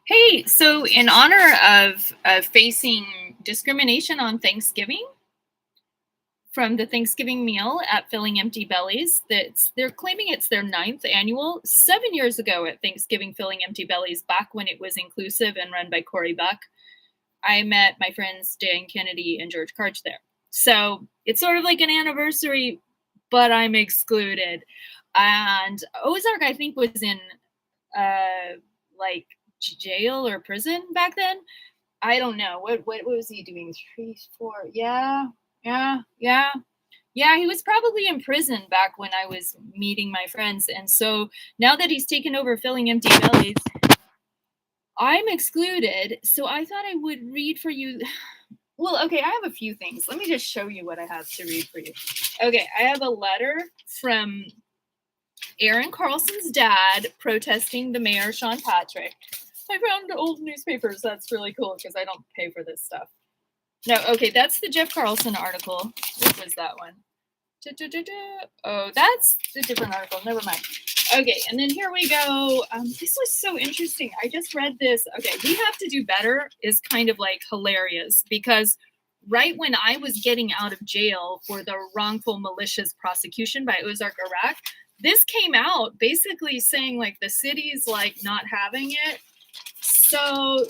Hey, so in honor of facing discrimination on Thanksgiving from the Thanksgiving meal at Filling Empty Bellies, they're claiming it's their ninth annual. 7 years ago at Thanksgiving Filling Empty Bellies, back when it was inclusive and run by Corey Buck, I met my friends Dan Kennedy and George Karch there. So it's sort of like an anniversary, but I'm excluded. And Ozark, I think, was in like jail or prison back then. I don't know. What was he doing? 3, 4. Yeah. He was probably in prison back when I was meeting my friends. And so now that he's taken over Filling Empty Bellies, I'm excluded. So I thought I would read for you. Well, okay, I have a few things. Let me just show you what I have to read for you. Okay, I have a letter from Aaron Carlson's dad protesting the mayor, Sean Patrick. I found old newspapers. That's really cool because I don't pay for this stuff. No, okay, that's the Jeff Carlson article. What was that one? Oh, that's a different article. Never mind. Okay, and then here we go. This was so interesting. I just read this. Okay, we have to do better is kind of like hilarious because right when I was getting out of jail for the wrongful malicious prosecution by Ozark, Iraq, this came out basically saying like the city's like not having it. So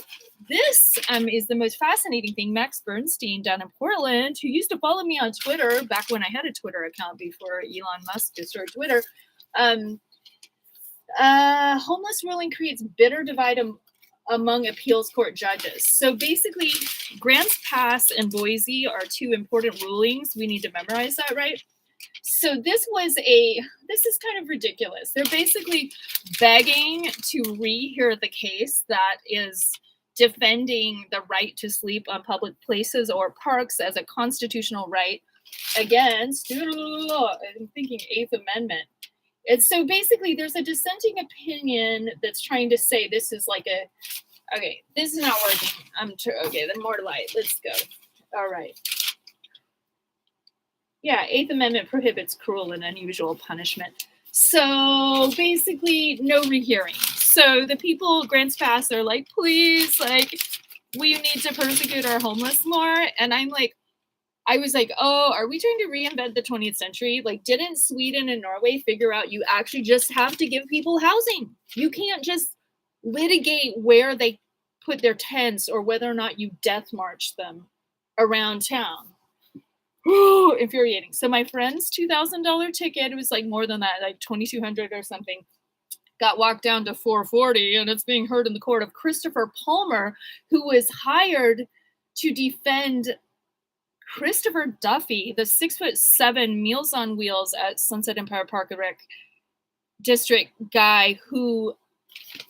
this is the most fascinating thing. Max Bernstein down in Portland, who used to follow me on Twitter back when I had a Twitter account before Elon Musk destroyed Twitter. Homeless ruling creates bitter divide among appeals court judges. So basically, Grants Pass and Boise are two important rulings. We need to memorize that, right? So this is kind of ridiculous. They're basically begging to rehear the case that is defending the right to sleep on public places or parks as a constitutional right against, I'm thinking, Eighth Amendment. And so basically there's a dissenting opinion that's trying to say this is like okay, this is not working. Okay, then more light. Let's go. All right. Yeah, Eighth Amendment prohibits cruel and unusual punishment. So basically, no rehearing. So the people, Grants Pass, are like, please, like, we need to persecute our homeless more. And I was like, oh, are we trying to reinvent the 20th century? Like, didn't Sweden and Norway figure out you actually just have to give people housing? You can't just litigate where they put their tents or whether or not you death march them around town. Infuriating. So my friend's $2,000 ticket, it was like more than that, like $2,200 or something, got walked down to $440, and it's being heard in the court of Christopher Palmer, who was hired to defend Christopher Duffy, the 6'7" Meals on Wheels at Sunset Empire Park and Rec District guy who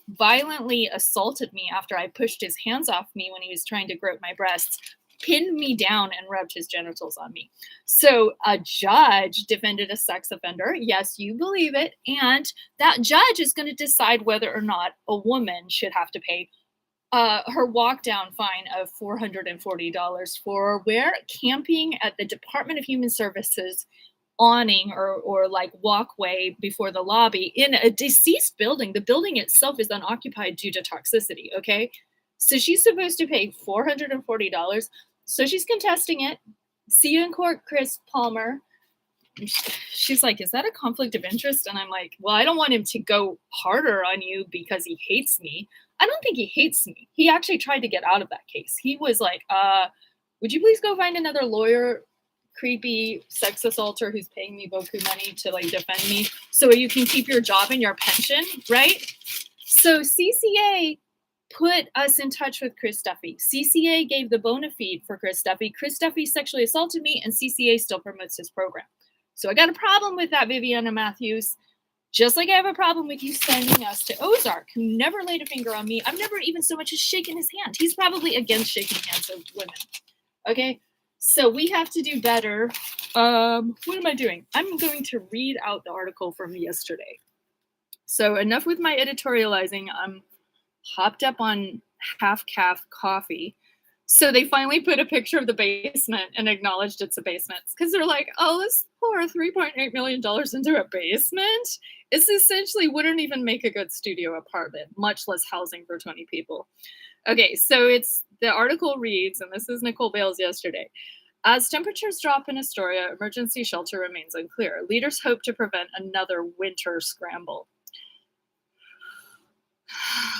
violently assaulted me after I pushed his hands off me when he was trying to grope my breasts, pinned me down and rubbed his genitals on me. So a judge defended a sex offender. Yes, you believe it. And that judge is going to decide whether or not a woman should have to pay her walk down fine of $440 for where camping at the Department of Human Services awning or like walkway before the lobby in a deceased building. The building itself is unoccupied due to toxicity. Okay. So she's supposed to pay $440. So she's contesting it. See you in court, Chris Palmer. She's like, is that a conflict of interest? And I'm like, well, I don't want him to go harder on you because he hates me. I don't think he hates me. He actually tried to get out of that case. He was like, would you please go find another lawyer, creepy sex assaulter who's paying me boku money to like defend me so you can keep your job and your pension, right? So CCA put us in touch with Chris Duffy. CCA gave the bona fide for Chris Duffy. Chris Duffy sexually assaulted me, and CCA still promotes his program. So I got a problem with that, Viviana Matthews. Just like I have a problem with you sending us to Ozark, who never laid a finger on me. I've never even so much as shaken his hand. He's probably against shaking hands of women. Okay? So we have to do better. What am I doing? I'm going to read out the article from yesterday. So enough with my editorializing. I'm hopped up on half-calf coffee. So they finally put a picture of the basement and acknowledged it's a basement because they're like, oh, let's pour $3.8 million into a basement. It's essentially wouldn't even make a good studio apartment, much less housing for 20 people. Okay, so it's the article reads, and this is Nicole Bales yesterday. As temperatures drop in Astoria, emergency shelter remains unclear. Leaders hope to prevent another winter scramble.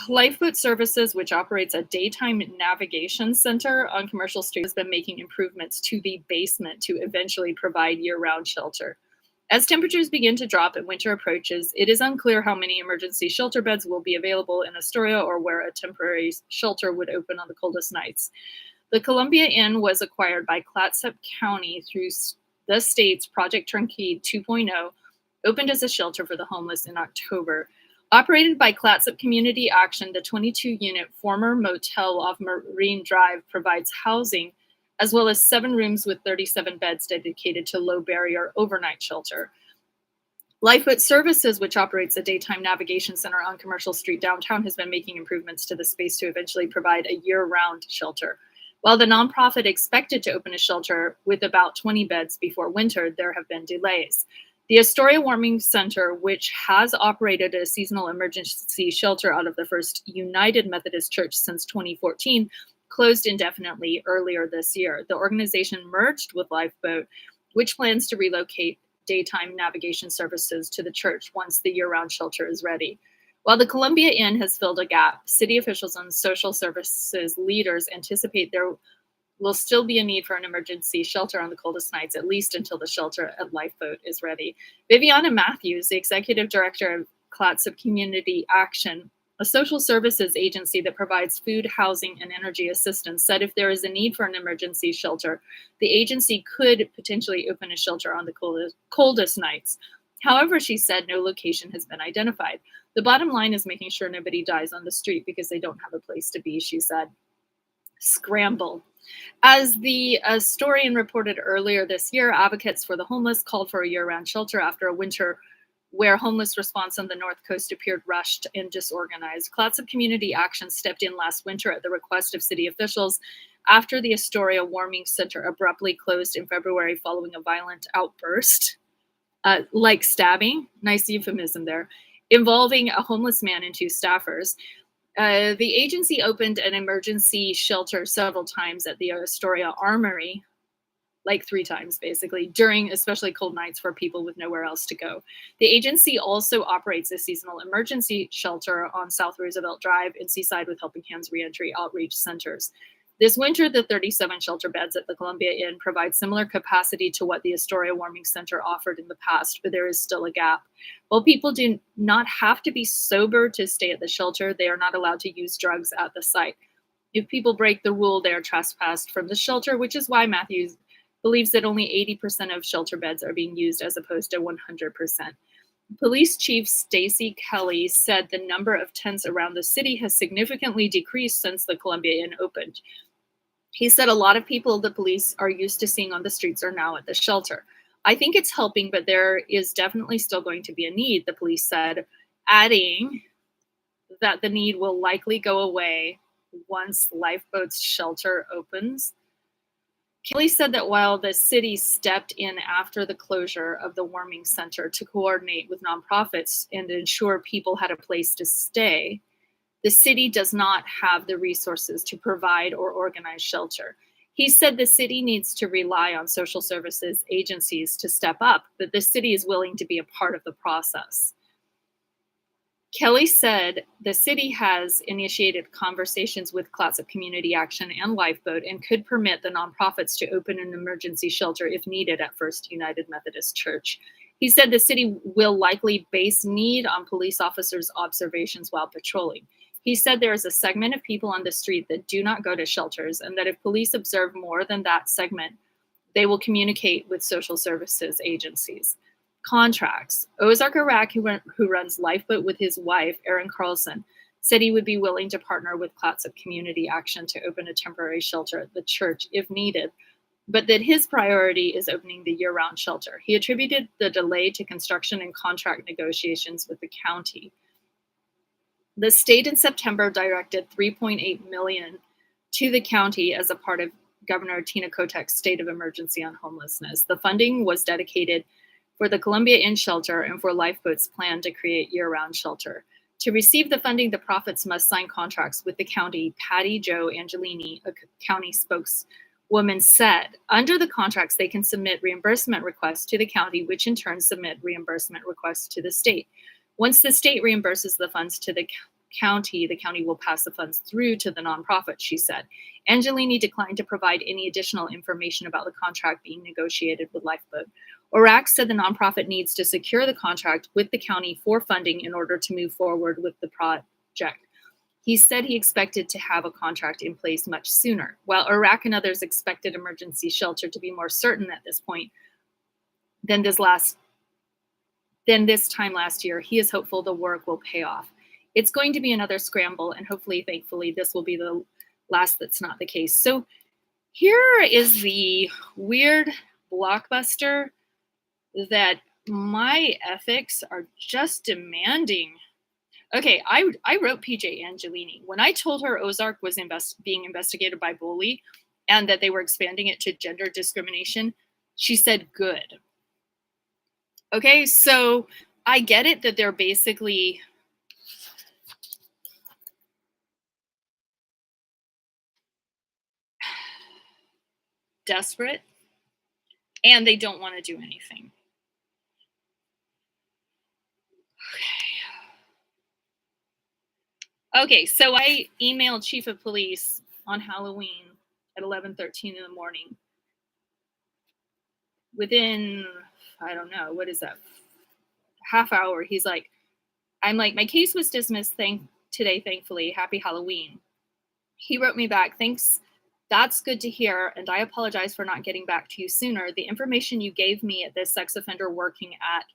Lifeboat Services, which operates a daytime navigation center on Commercial Street, has been making improvements to the basement to eventually provide year-round shelter. As temperatures begin to drop and winter approaches, it is unclear how many emergency shelter beds will be available in Astoria or where a temporary shelter would open on the coldest nights. The Columbia Inn was acquired by Clatsop County through the state's Project Turnkey 2.0, opened as a shelter for the homeless in October. Operated by Clatsop Community Action, the 22-unit former motel off Marine Drive provides housing, as well as 7 rooms with 37 beds dedicated to low-barrier overnight shelter. Lifeboat Services, which operates a daytime navigation center on Commercial Street downtown, has been making improvements to the space to eventually provide a year-round shelter. While the nonprofit expected to open a shelter with about 20 beds before winter, there have been delays. The Astoria Warming Center, which has operated a seasonal emergency shelter out of the First United Methodist Church since 2014, closed indefinitely earlier this year. The organization merged with Lifeboat, which plans to relocate daytime navigation services to the church once the year-round shelter is ready. While the Columbia Inn has filled a gap, city officials and social services leaders anticipate there will still be a need for an emergency shelter on the coldest nights, at least until the shelter at Lifeboat is ready. Viviana Matthews, the executive director of Clatsop Community Action, a social services agency that provides food, housing, and energy assistance, said if there is a need for an emergency shelter, the agency could potentially open a shelter on the coldest nights. However, she said no location has been identified. The bottom line is making sure nobody dies on the street because they don't have a place to be, she said. Scramble. As the Astorian reported earlier this year, advocates for the homeless called for a year-round shelter after a winter where homeless response on the North Coast appeared rushed and disorganized. Clatsop Community Action stepped in last winter at the request of city officials after the Astoria Warming Center abruptly closed in February following a violent outburst, like stabbing, nice euphemism there, involving a homeless man and 2 staffers. The agency opened an emergency shelter several times at the Astoria Armory, like 3 times basically, during especially cold nights for people with nowhere else to go. The agency also operates a seasonal emergency shelter on South Roosevelt Drive in Seaside with Helping Hands Reentry Outreach Centers. This winter, the 37 shelter beds at the Columbia Inn provide similar capacity to what the Astoria Warming Center offered in the past, but there is still a gap. While people do not have to be sober to stay at the shelter, they are not allowed to use drugs at the site. If people break the rule, they are trespassed from the shelter, which is why Matthews believes that only 80% of shelter beds are being used as opposed to 100%. Police Chief Stacy Kelly said the number of tents around the city has significantly decreased since the Columbia Inn opened. He said a lot of people the police are used to seeing on the streets are now at the shelter. I think it's helping, but there is definitely still going to be a need, the police said, adding that the need will likely go away once Lifeboat's shelter opens. Kelly said that while the city stepped in after the closure of the warming center to coordinate with nonprofits and ensure people had a place to stay, the city does not have the resources to provide or organize shelter. He said the city needs to rely on social services agencies to step up, but the city is willing to be a part of the process. Kelly said the city has initiated conversations with Clatsop Community Action and Lifeboat and could permit the nonprofits to open an emergency shelter if needed at First United Methodist Church. He said the city will likely base need on police officers' observations while patrolling. He said there is a segment of people on the street that do not go to shelters, and that if police observe more than that segment, they will communicate with social services agencies. Contracts. Ozark Iraq, who runs Lifeboat with his wife, Erin Carlson, said he would be willing to partner with Clatsop Community Action to open a temporary shelter at the church if needed, but that his priority is opening the year-round shelter. He attributed the delay to construction and contract negotiations with the county. The state in September directed $3.8 million to the county as a part of Governor Tina Kotek's state of emergency on homelessness. The funding was dedicated for the Columbia Inn shelter and for Lifeboat's plan to create year-round shelter. To receive the funding, the profits must sign contracts with the county. Patty Jo Angelini, a county spokeswoman, said under the contracts, they can submit reimbursement requests to the county, which in turn submit reimbursement requests to the state. Once the state reimburses the funds to the county will pass the funds through to the nonprofit, she said. Angelini declined to provide any additional information about the contract being negotiated with Lifeboat. ORAC said the nonprofit needs to secure the contract with the county for funding in order to move forward with the project. He said he expected to have a contract in place much sooner. While ORAC and others expected emergency shelter to be more certain at this point than this time last year, he is hopeful the work will pay off. It's going to be another scramble, and hopefully, thankfully, this will be the last that's not the case. So here is the weird blockbuster that my ethics are just demanding. Okay, I wrote PJ Angelini. When I told her Ozark was being investigated by Bully and that they were expanding it to gender discrimination, she said, good. Okay, so I get it that they're basically desperate and they don't want to do anything. Okay, so I emailed Chief of Police on Halloween at 11:13 in the morning. Within, I don't know, what is that, half hour, he's like, I'm like, my case was dismissed today, thankfully. Happy Halloween. He wrote me back, thanks. That's good to hear, and I apologize for not getting back to you sooner. The information you gave me at this sex offender working at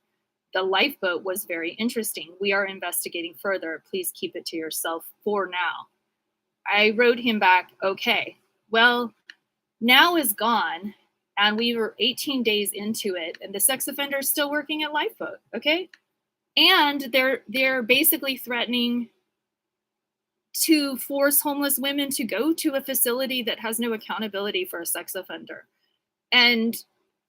the Lifeboat was very interesting. We are investigating further. Please keep it to yourself for now. I wrote him back, okay. Well, now is gone, and we were 18 days into it, and the sex offender is still working at Lifeboat, okay? And they're basically threatening to force homeless women to go to a facility that has no accountability for a sex offender. And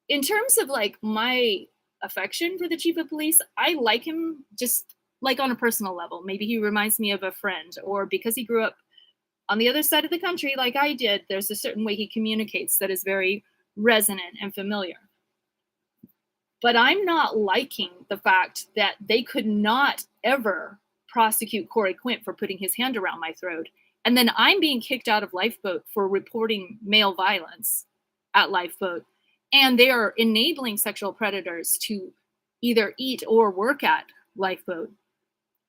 in terms of like my affection for the chief of police, I like him just like on a personal level. Maybe he reminds me of a friend, or because he grew up on the other side of the country like I did, there's a certain way he communicates that is very resonant and familiar. But I'm not liking the fact that they could not ever prosecute Corey Quint for putting his hand around my throat. And then I'm being kicked out of Lifeboat for reporting male violence at Lifeboat. And they are enabling sexual predators to either eat or work at Lifeboat.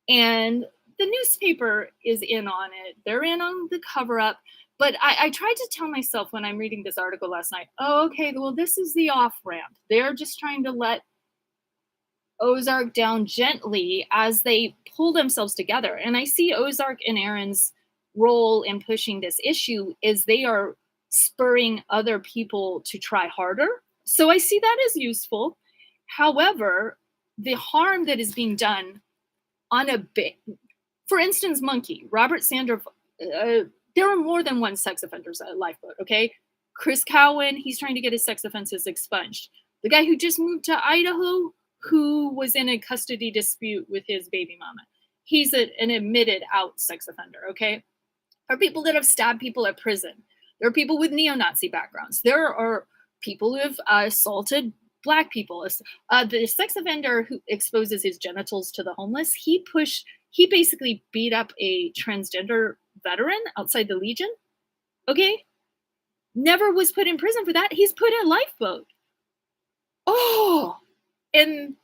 And the newspaper is in on it. They're in on the cover up. But I tried to tell myself when I'm reading this article last night, oh, okay, well, this is the off-ramp. They're just trying to let Ozark down gently as they pull themselves together. And I see Ozark and Aaron's role in pushing this issue is they are spurring other people to try harder. So I see that as useful. However, the harm that is being done on a bit, for instance, Monkey, Robert Sander, there are more than one sex offenders at Lifeboat, okay? Chris Cowan, he's trying to get his sex offenses expunged. The guy who just moved to Idaho, who was in a custody dispute with his baby mama, he's an admitted out sex offender, okay? There are people that have stabbed people at prison. There are people with neo-Nazi backgrounds. There are people who have assaulted Black people. The sex offender who exposes his genitals to the homeless, he basically beat up a transgender veteran outside the Legion, okay? Never was put in prison for that. He's put in Lifeboat. Oh, and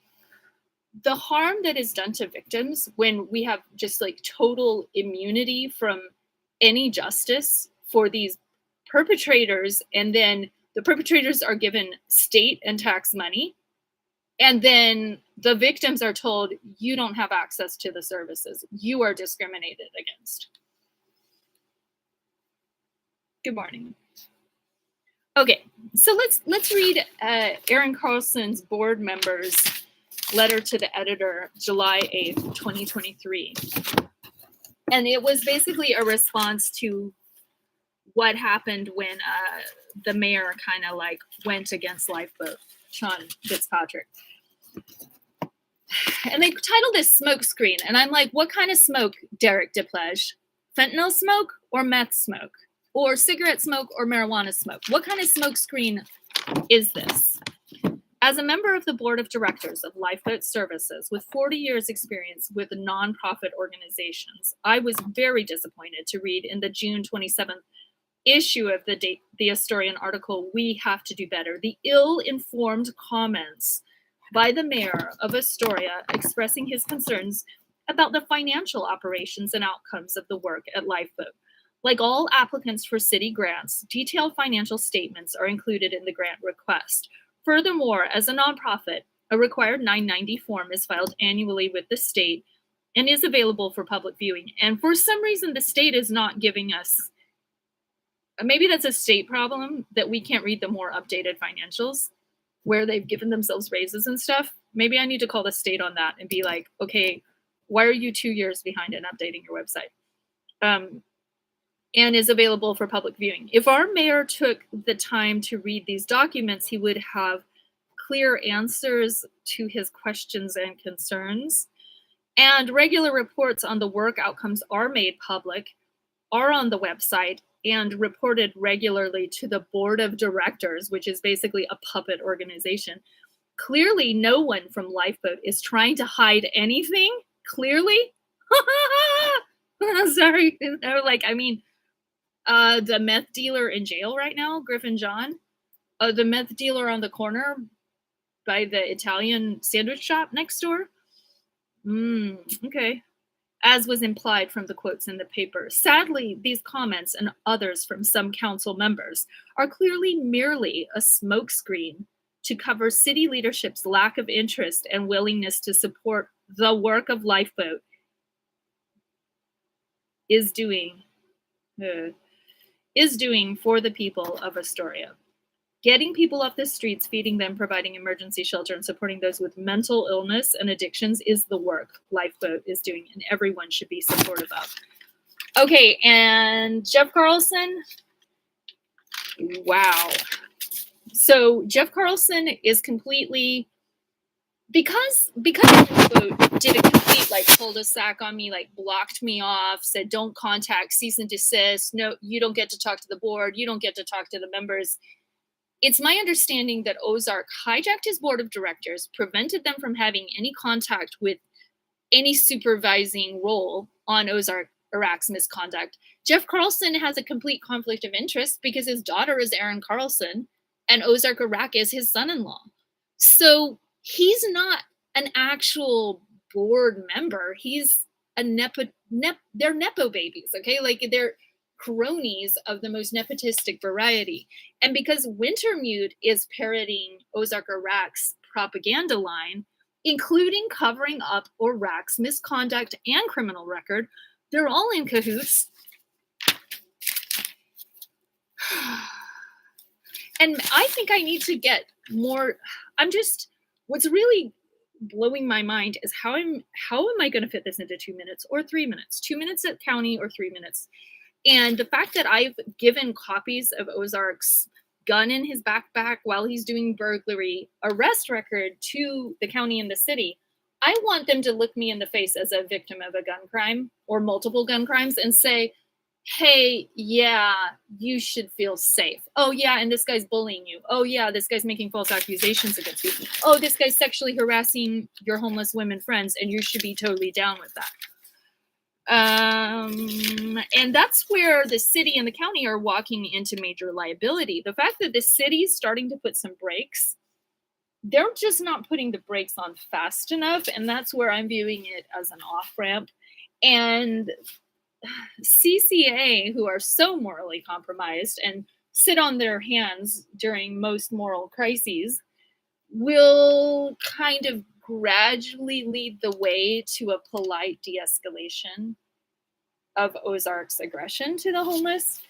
the harm that is done to victims when we have just like total immunity from any justice for these perpetrators, and then the perpetrators are given state and tax money, and then the victims are told you don't have access to the services. You are discriminated against. Good morning. Okay, so let's read Aaron Carlson's board members' letter to the editor, July 8th, 2023. And it was basically a response to what happened when the mayor kind of like went against Lifeboat, Sean Fitzpatrick. And they titled this Smoke Screen. And I'm like, what kind of smoke, Derek DePlege? Fentanyl smoke or meth smoke? Or cigarette smoke or marijuana smoke? What kind of smoke screen is this? As a member of the board of directors of Lifeboat Services with 40 years experience with nonprofit organizations, I was very disappointed to read in the June 27th issue of the Historian article, "We Have to Do Better," the ill-informed comments by the mayor of Astoria expressing his concerns about the financial operations and outcomes of the work at Lifeboat. Like all applicants for city grants, detailed financial statements are included in the grant request. Furthermore, as a nonprofit, a required 990 form is filed annually with the state and is available for public viewing. And for some reason, the state is not giving us, maybe that's a state problem, that we can't read the more updated financials where they've given themselves raises and stuff. Maybe I need to call the state on that and be like, okay, why are you 2 years behind in updating your website? And is available for public viewing. If our mayor took the time to read these documents, he would have clear answers to his questions and concerns. And regular reports on the work outcomes are made public, are on the website, and reported regularly to the board of directors, which is basically a puppet organization. Clearly, no one from Lifeboat is trying to hide anything. Clearly. Sorry. The meth dealer in jail right now, Griffin John, the meth dealer on the corner by the Italian sandwich shop next door. Okay. As was implied from the quotes in the paper. Sadly, these comments and others from some council members are clearly merely a smokescreen to cover city leadership's lack of interest and willingness to support the work of Lifeboat is doing for the people of Astoria. Getting people off the streets, feeding them, providing emergency shelter, and supporting those with mental illness and addictions is the work Lifeboat is doing, and everyone should be supportive of. Okay, and Jeff Carlson. Wow. So Jeff Carlson is completely, because Lifeboat did a complete cul-de-sac on me, blocked me off, said don't contact, cease and desist, no, you don't get to talk to the board, you don't get to talk to the members. It's my understanding that Ozark hijacked his board of directors, prevented them from having any contact with any supervising role on Ozark Iraq's misconduct. Jeff Carlson has a complete conflict of interest because his daughter is Erin Carlson and Ozark Iraq is his son-in-law. So he's not an actual board member. He's a they're Nepo babies, okay? They're cronies of the most nepotistic variety. And because Wintermute is parroting Ozark Iraq's propaganda line, including covering up Iraq's misconduct and criminal record, they're all in cahoots. And I think I need to get more. What's really blowing my mind is how am I going to fit this into 2 minutes or 3 minutes? 2 minutes at county or 3 minutes? And the fact that I've given copies of Ozark's gun in his backpack while he's doing burglary arrest record to the county and the city, I want them to look me in the face as a victim of a gun crime or multiple gun crimes and say, hey, yeah, you should feel safe. Oh, yeah, and this guy's bullying you. Oh, yeah, this guy's making false accusations against you. Oh, this guy's sexually harassing your homeless women friends, and you should be totally down with that. And that's where the city and the county are walking into major liability. The fact that the city's starting to put some brakes, they're just not putting the brakes on fast enough, and that's where I'm viewing it as an off-ramp. And CCA, who are so morally compromised and sit on their hands during most moral crises, will kind of gradually lead the way to a polite de-escalation of Ozark's aggression to the homeless.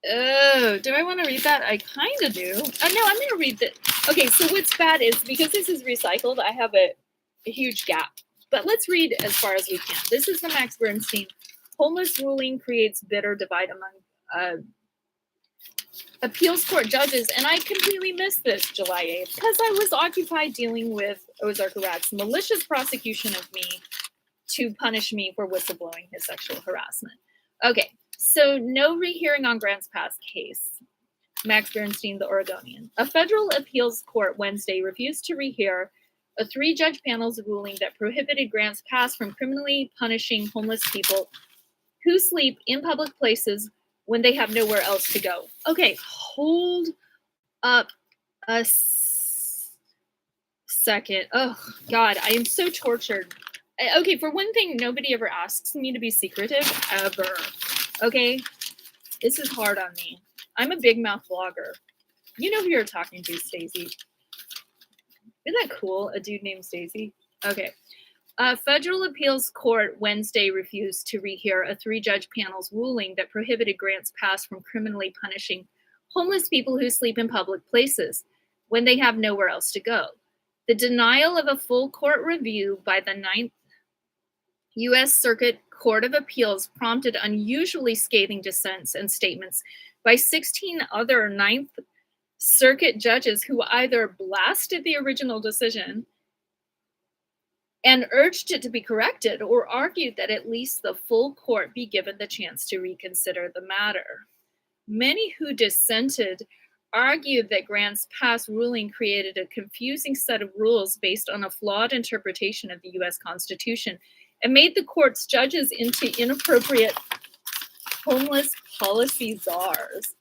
Oh, do I want to read that? I kind of do. No, I'm going to read that. Okay, so what's bad is because this is recycled, I have a huge gap. But let's read as far as we can. This is the Max Bernstein Homeless ruling creates bitter divide among appeals court judges. And I completely missed this July 8th because I was occupied dealing with Ozark Iraq's malicious prosecution of me to punish me for whistleblowing his sexual harassment. Okay, so no rehearing on Grants Pass case. Max Bernstein, the Oregonian. A federal appeals court Wednesday refused to rehear a 3-judge panel's ruling that prohibited Grants Pass from criminally punishing homeless people who sleep in public places when they have nowhere else to go. Okay, hold up a second. Oh, God, I am so tortured. Okay, for one thing, nobody ever asks me to be secretive, ever. Okay? This is hard on me. I'm a big mouth blogger. You know who you're talking to, Stacey. Isn't that cool? A dude named Stacey? Okay. A federal appeals court Wednesday refused to rehear a 3-judge panel's ruling that prohibited Grants Pass from criminally punishing homeless people who sleep in public places when they have nowhere else to go. The denial of a full court review by the 9th U.S. Circuit Court of Appeals prompted unusually scathing dissents and statements by 16 other 9th Circuit judges who either blasted the original decision and urged it to be corrected or argued that at least the full court be given the chance to reconsider the matter. Many who dissented argued that Grants Pass ruling created a confusing set of rules based on a flawed interpretation of the U.S. Constitution and made the court's judges into inappropriate homeless policy czars.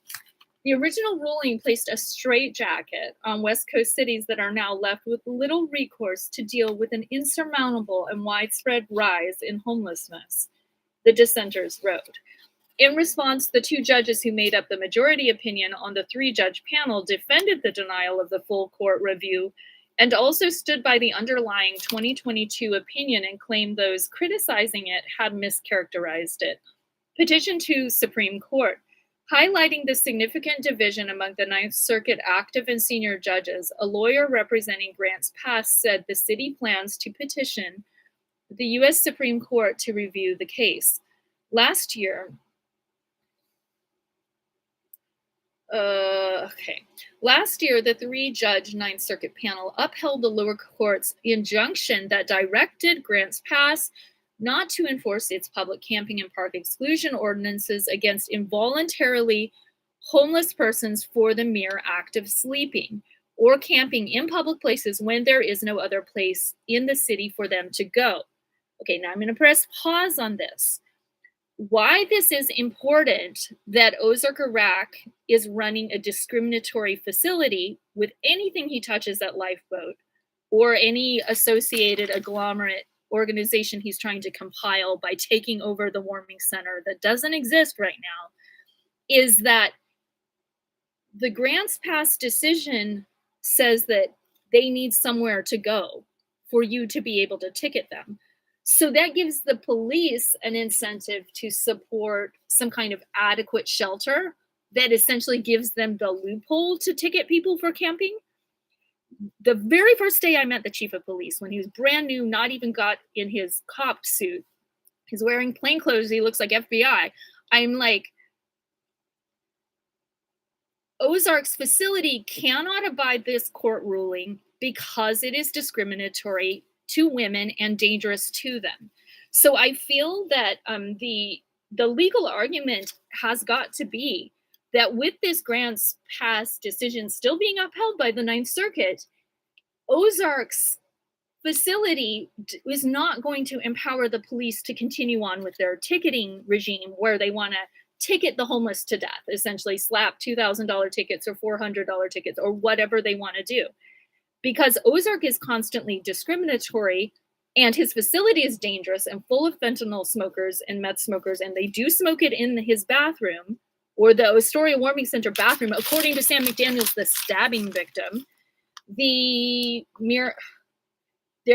The original ruling placed a straitjacket on West Coast cities that are now left with little recourse to deal with an insurmountable and widespread rise in homelessness, the dissenters wrote. In response, the 2 judges who made up the majority opinion on the 3-judge panel defended the denial of the full court review and also stood by the underlying 2022 opinion and claimed those criticizing it had mischaracterized it. Petition to Supreme Court. Highlighting the significant division among the 9th Circuit active and senior judges, a lawyer representing Grants Pass said the city plans to petition the U.S. Supreme Court to review the case. Last year, the 3-judge 9th Circuit panel upheld the lower court's injunction that directed Grants Pass not to enforce its public camping and park exclusion ordinances against involuntarily homeless persons for the mere act of sleeping or camping in public places when there is no other place in the city for them to go. Okay, now I'm going to press pause on this. Why this is important that Ozark Iraq is running a discriminatory facility with anything he touches at Lifeboat or any associated agglomerate organization he's trying to compile by taking over the warming center that doesn't exist right now, is that the Grants Pass decision says that they need somewhere to go for you to be able to ticket them. So that gives the police an incentive to support some kind of adequate shelter that essentially gives them the loophole to ticket people for camping. The very first day I met the chief of police, when he was brand new, not even got in his cop suit, he's wearing plain clothes, he looks like FBI. I'm like, Ozark's facility cannot abide this court ruling because it is discriminatory to women and dangerous to them. So I feel that the legal argument has got to be that with this Grants Pass decision still being upheld by the 9th Circuit, Ozark's facility is not going to empower the police to continue on with their ticketing regime where they want to ticket the homeless to death, essentially slap $2,000 tickets or $400 tickets or whatever they want to do. Because Ozark is constantly discriminatory and his facility is dangerous and full of fentanyl smokers and meth smokers, and they do smoke it in his bathroom or the Astoria Warming Center bathroom, according to Sam McDaniels, the stabbing victim. There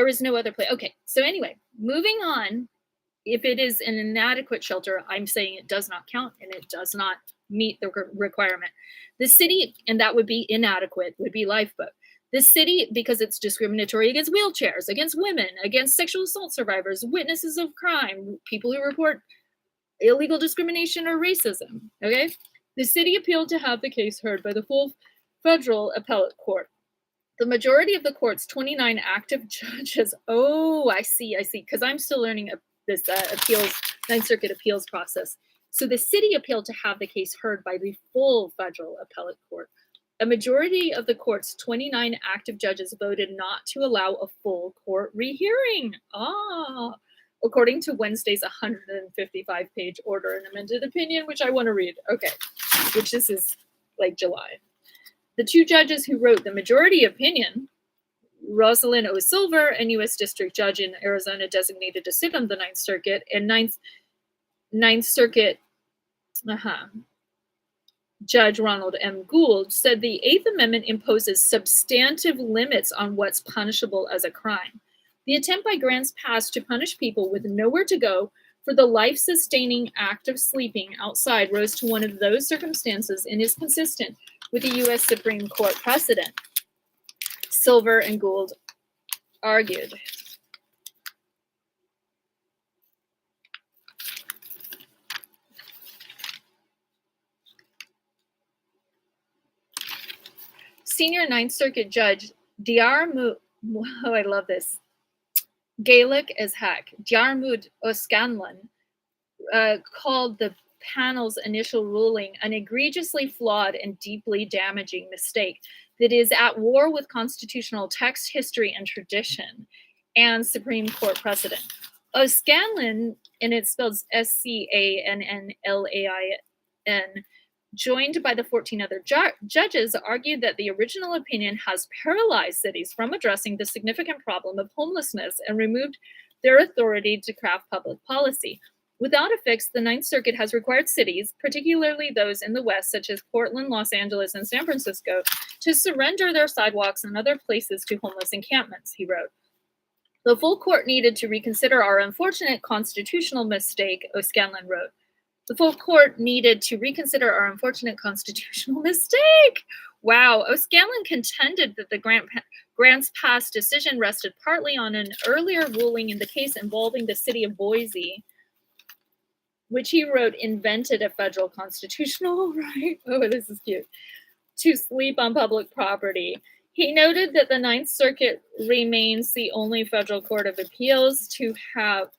is no other place. Okay, so anyway, moving on. If it is an inadequate shelter, I'm saying it does not count and it does not meet the requirement. The city, and that would be inadequate, would be Lifeboat. The city, because it's discriminatory against wheelchairs, against women, against sexual assault survivors, witnesses of crime, people who report illegal discrimination or racism. Okay? The city appealed to have the case heard by the full federal appellate court. The majority of the court's 29 active judges. Oh, I see, because I'm still learning this Ninth Circuit appeals process. So the city appealed to have the case heard by the full federal appellate court. A majority of the court's 29 active judges voted not to allow a full court rehearing. According to Wednesday's 155-page order and amended opinion, which I want to read. Okay, which this is like July. The two judges who wrote the majority opinion, Rosalind O. Silver, a U.S. District Judge in Arizona designated to sit on the Ninth Circuit, and Ninth Circuit Judge Ronald M. Gould, said the Eighth Amendment imposes substantive limits on what's punishable as a crime. The attempt by Grants Pass to punish people with nowhere to go for the life-sustaining act of sleeping outside rose to one of those circumstances and is consistent with the U.S. Supreme Court precedent, Silver and Gould argued. Senior Ninth Circuit Judge Diarmuid, oh, I love this, Gaelic as heck, Diarmuid O'Scanlan, called the panel's initial ruling an egregiously flawed and deeply damaging mistake that is at war with constitutional text, history, and tradition, and Supreme Court precedent. O'Scanlan, and it's spelled Scannlain, joined by the 14 other judges, argued that the original opinion has paralyzed cities from addressing the significant problem of homelessness and removed their authority to craft public policy. Without a fix, the Ninth Circuit has required cities, particularly those in the West, such as Portland, Los Angeles, and San Francisco, to surrender their sidewalks and other places to homeless encampments, he wrote. The full court needed to reconsider our unfortunate constitutional mistake, O'Scanlan wrote. The full court needed to reconsider our unfortunate constitutional mistake. Wow. O'Scanlan contended that the Grants Pass decision rested partly on an earlier ruling in the case involving the city of Boise, which he wrote invented a federal constitutional right. Oh, this is cute. To sleep on public property. He noted that the Ninth Circuit remains the only federal court of appeals to have.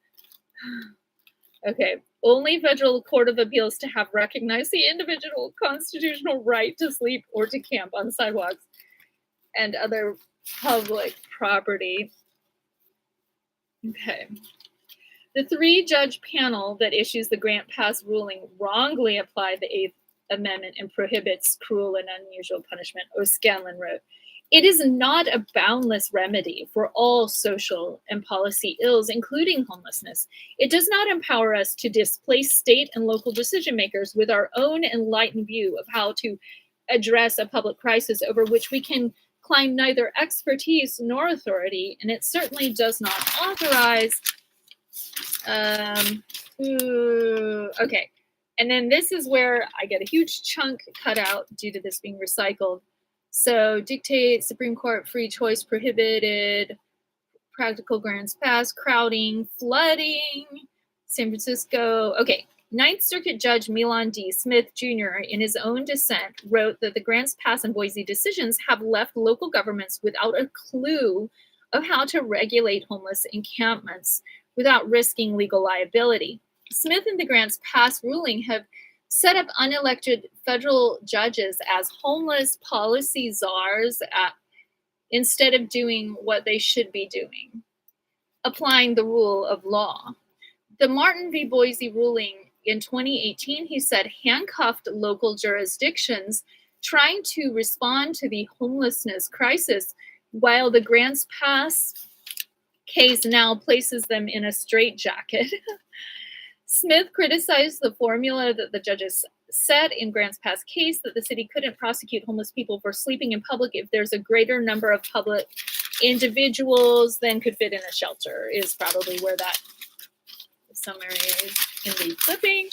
Only federal court of appeals to have recognized the individual constitutional right to sleep or to camp on sidewalks and other public property. Okay. The three-judge panel that issues the Grants Pass ruling wrongly applied the Eighth Amendment and prohibits cruel and unusual punishment, O'Scanlan wrote. It is not a boundless remedy for all social and policy ills, including homelessness. It does not empower us to displace state and local decision makers with our own enlightened view of how to address a public crisis over which we can claim neither expertise nor authority, and it certainly does not authorize. Okay. And then this is where I get a huge chunk cut out due to this being recycled. So dictate, Supreme Court, free choice prohibited, practical Grants Pass, crowding, flooding, San Francisco. Okay, Ninth Circuit Judge Milan D. Smith Jr. in his own dissent wrote that the Grants Pass and Boise decisions have left local governments without a clue of how to regulate homeless encampments without risking legal liability. Smith and the Grants Pass ruling have set up unelected federal judges as homeless policy czars instead of doing what they should be doing, applying the rule of law. The Martin v. Boise ruling in 2018, he said, handcuffed local jurisdictions trying to respond to the homelessness crisis, while the Grants Pass case now places them in a straitjacket. Smith criticized the formula that the judges set in Grants Pass case that the city couldn't prosecute homeless people for sleeping in public if there's a greater number of public individuals than could fit in a shelter, is probably where that summary is in the clipping.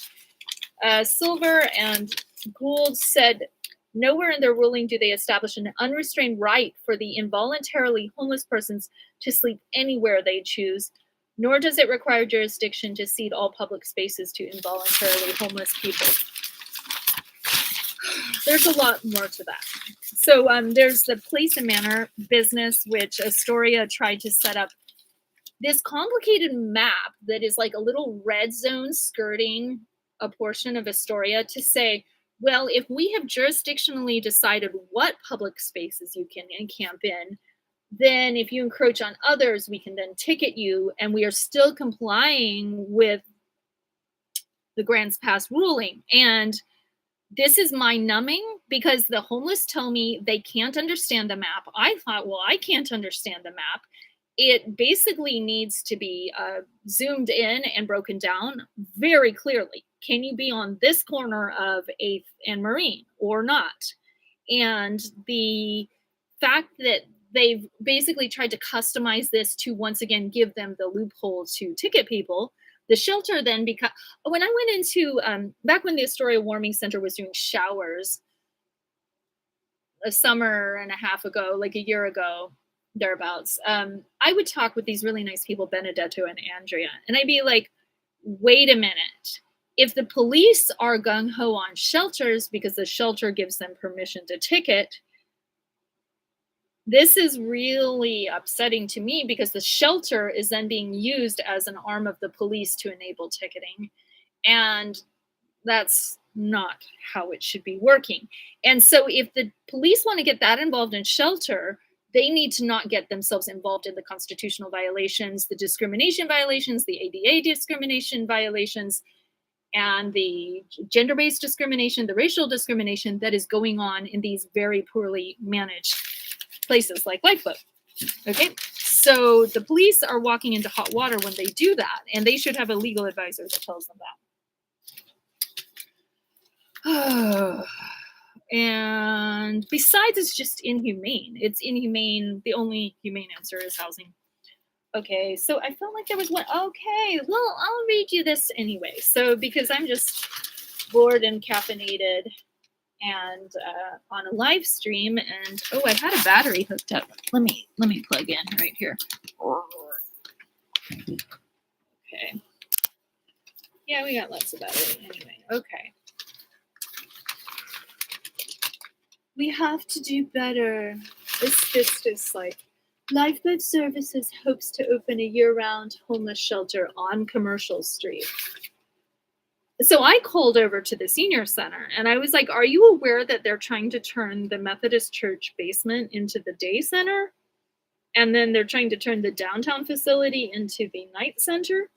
Silver and Gould said nowhere in their ruling do they establish an unrestrained right for the involuntarily homeless persons to sleep anywhere they choose. Nor does it require jurisdiction to cede all public spaces to involuntarily homeless people. There's a lot more to that. So there's the place and manner business, which Astoria tried to set up this complicated map that is like a little red zone skirting a portion of Astoria to say, well, if we have jurisdictionally decided what public spaces you can and camp in, then if you encroach on others, we can then ticket you, and we are still complying with the Grants Pass ruling. And this is mind numbing because the homeless tell me they can't understand the map. I thought, well, I can't understand the map. It basically needs to be zoomed in and broken down very clearly. Can you be on this corner of 8th and Marine or not? And the fact that they've basically tried to customize this to once again give them the loophole to ticket people. The shelter then when I went into back when the Astoria Warming Center was doing showers a summer and a half ago, like a year ago, thereabouts, I would talk with these really nice people, Benedetto and Andrea, and I'd be like, wait a minute. If the police are gung-ho on shelters because the shelter gives them permission to ticket, this is really upsetting to me because the shelter is then being used as an arm of the police to enable ticketing. And that's not how it should be working. And so if the police want to get that involved in shelter, they need to not get themselves involved in the constitutional violations, the discrimination violations, the ADA discrimination violations, and the gender-based discrimination, the racial discrimination that is going on in these very poorly managed places like Lifeboat. Okay, so the police are walking into hot water when they do that, and they should have a legal advisor that tells them that. And besides, it's just inhumane. It's inhumane. The only humane answer is housing. Okay, so I felt like there was one. Okay, well, I'll read you this anyway. So because I'm just bored and caffeinated and on a live stream, and oh, I had a battery hooked up. Let me plug in right here. Okay. Yeah, we got lots of battery anyway. Okay. We have to do better. This is like Lifeboat Services hopes to open a year-round homeless shelter on Commercial Street. So I called over to the senior center and I was like, are you aware that they're trying to turn the Methodist Church basement into the day center? And then they're trying to turn the downtown facility into the night center?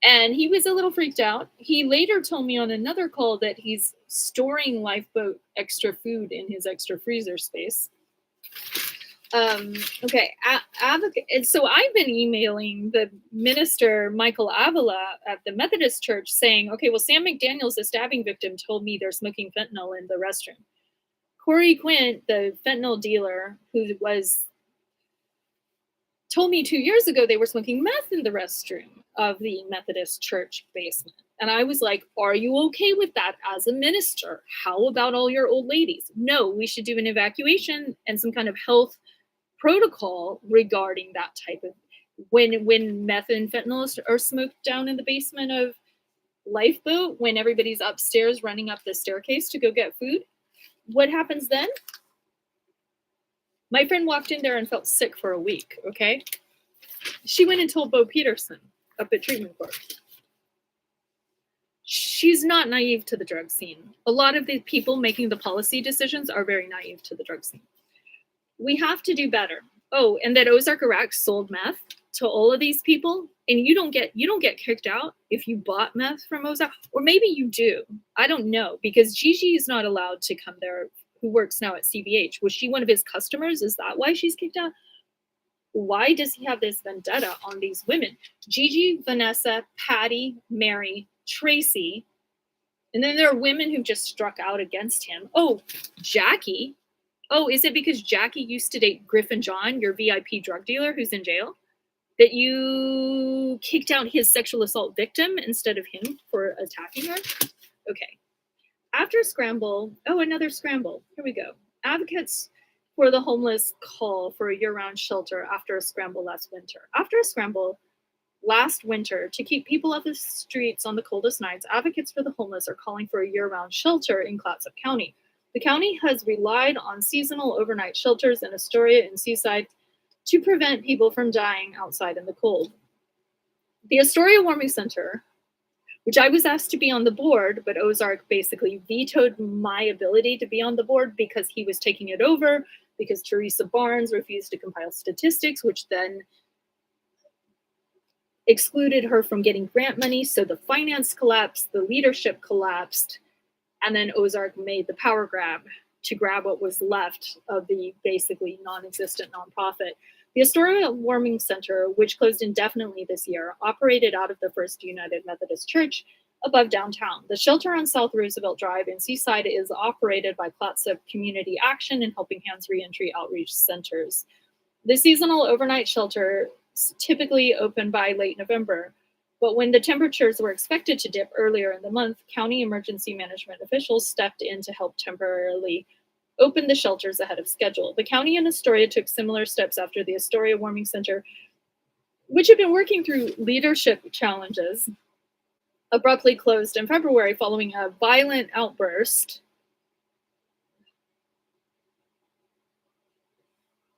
And he was a little freaked out. He later told me on another call that he's storing Lifeboat extra food in his extra freezer space. Okay, and so I've been emailing the minister, Michael Avila, at the Methodist Church saying, okay, well, Sam McDaniels, the stabbing victim, told me they're smoking fentanyl in the restroom. Corey Quint, the fentanyl dealer, who told me 2 years ago they were smoking meth in the restroom of the Methodist Church basement. And I was like, are you okay with that as a minister? How about all your old ladies? No, we should do an evacuation and some kind of health protocol regarding that type of when meth and fentanyl are smoked down in the basement of Lifeboat, when everybody's upstairs running up the staircase to go get food. What happens then? My friend walked in there and felt sick for a week, okay? She went and told Bo Peterson up at treatment court. She's not naive to the drug scene. A lot of the people making the policy decisions are very naive to the drug scene. We have to do better. Oh, and that Ozark, Iraq sold meth to all of these people, and you don't get kicked out if you bought meth from Ozark, or maybe you do. I don't know, because Gigi is not allowed to come there, who works now at CBH. Was she one of his customers? Is that why she's kicked out? Why does he have this vendetta on these women? Gigi, Vanessa, Patty, Mary, Tracy, and then there are women who just struck out against him. Oh, Jackie. Oh, is it because Jackie used to date Griffin John, your VIP drug dealer who's in jail, that you kicked out his sexual assault victim instead of him for attacking her? Okay. After a scramble, another scramble. Here we go. Advocates for the homeless call for a year-round shelter after a scramble last winter. After a scramble Last winter, to keep people off the streets on the coldest nights, advocates for the homeless are calling for a year-round shelter in Clatsop County. The county has relied on seasonal overnight shelters in Astoria and Seaside to prevent people from dying outside in the cold. The Astoria Warming Center, which I was asked to be on the board, but Ozark basically vetoed my ability to be on the board because he was taking it over, because Teresa Barnes refused to compile statistics, which then excluded her from getting grant money. So the finance collapsed, the leadership collapsed, and then Ozark made the power grab to grab what was left of the basically non-existent nonprofit. The Astoria Warming Center, which closed indefinitely this year, operated out of the First United Methodist Church above downtown. The shelter on South Roosevelt Drive in Seaside is operated by Clatsop Community Action and Helping Hands Reentry Outreach Centers. The seasonal overnight shelter typically open by late November, but when the temperatures were expected to dip earlier in the month, county emergency management officials stepped in to help temporarily open the shelters ahead of schedule. The county and Astoria took similar steps after the Astoria Warming Center, which had been working through leadership challenges, abruptly closed in February following a violent outburst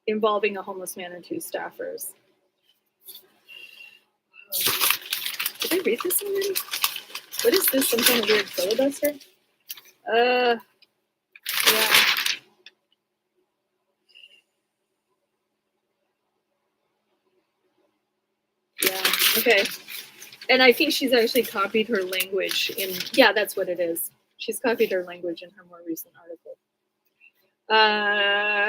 involving a homeless man and two staffers. Did I read this already? What is this? Some kind of weird filibuster? Yeah. Yeah, okay. And I think she's actually copied her language in, yeah, that's what it is. She's copied her language in her more recent article.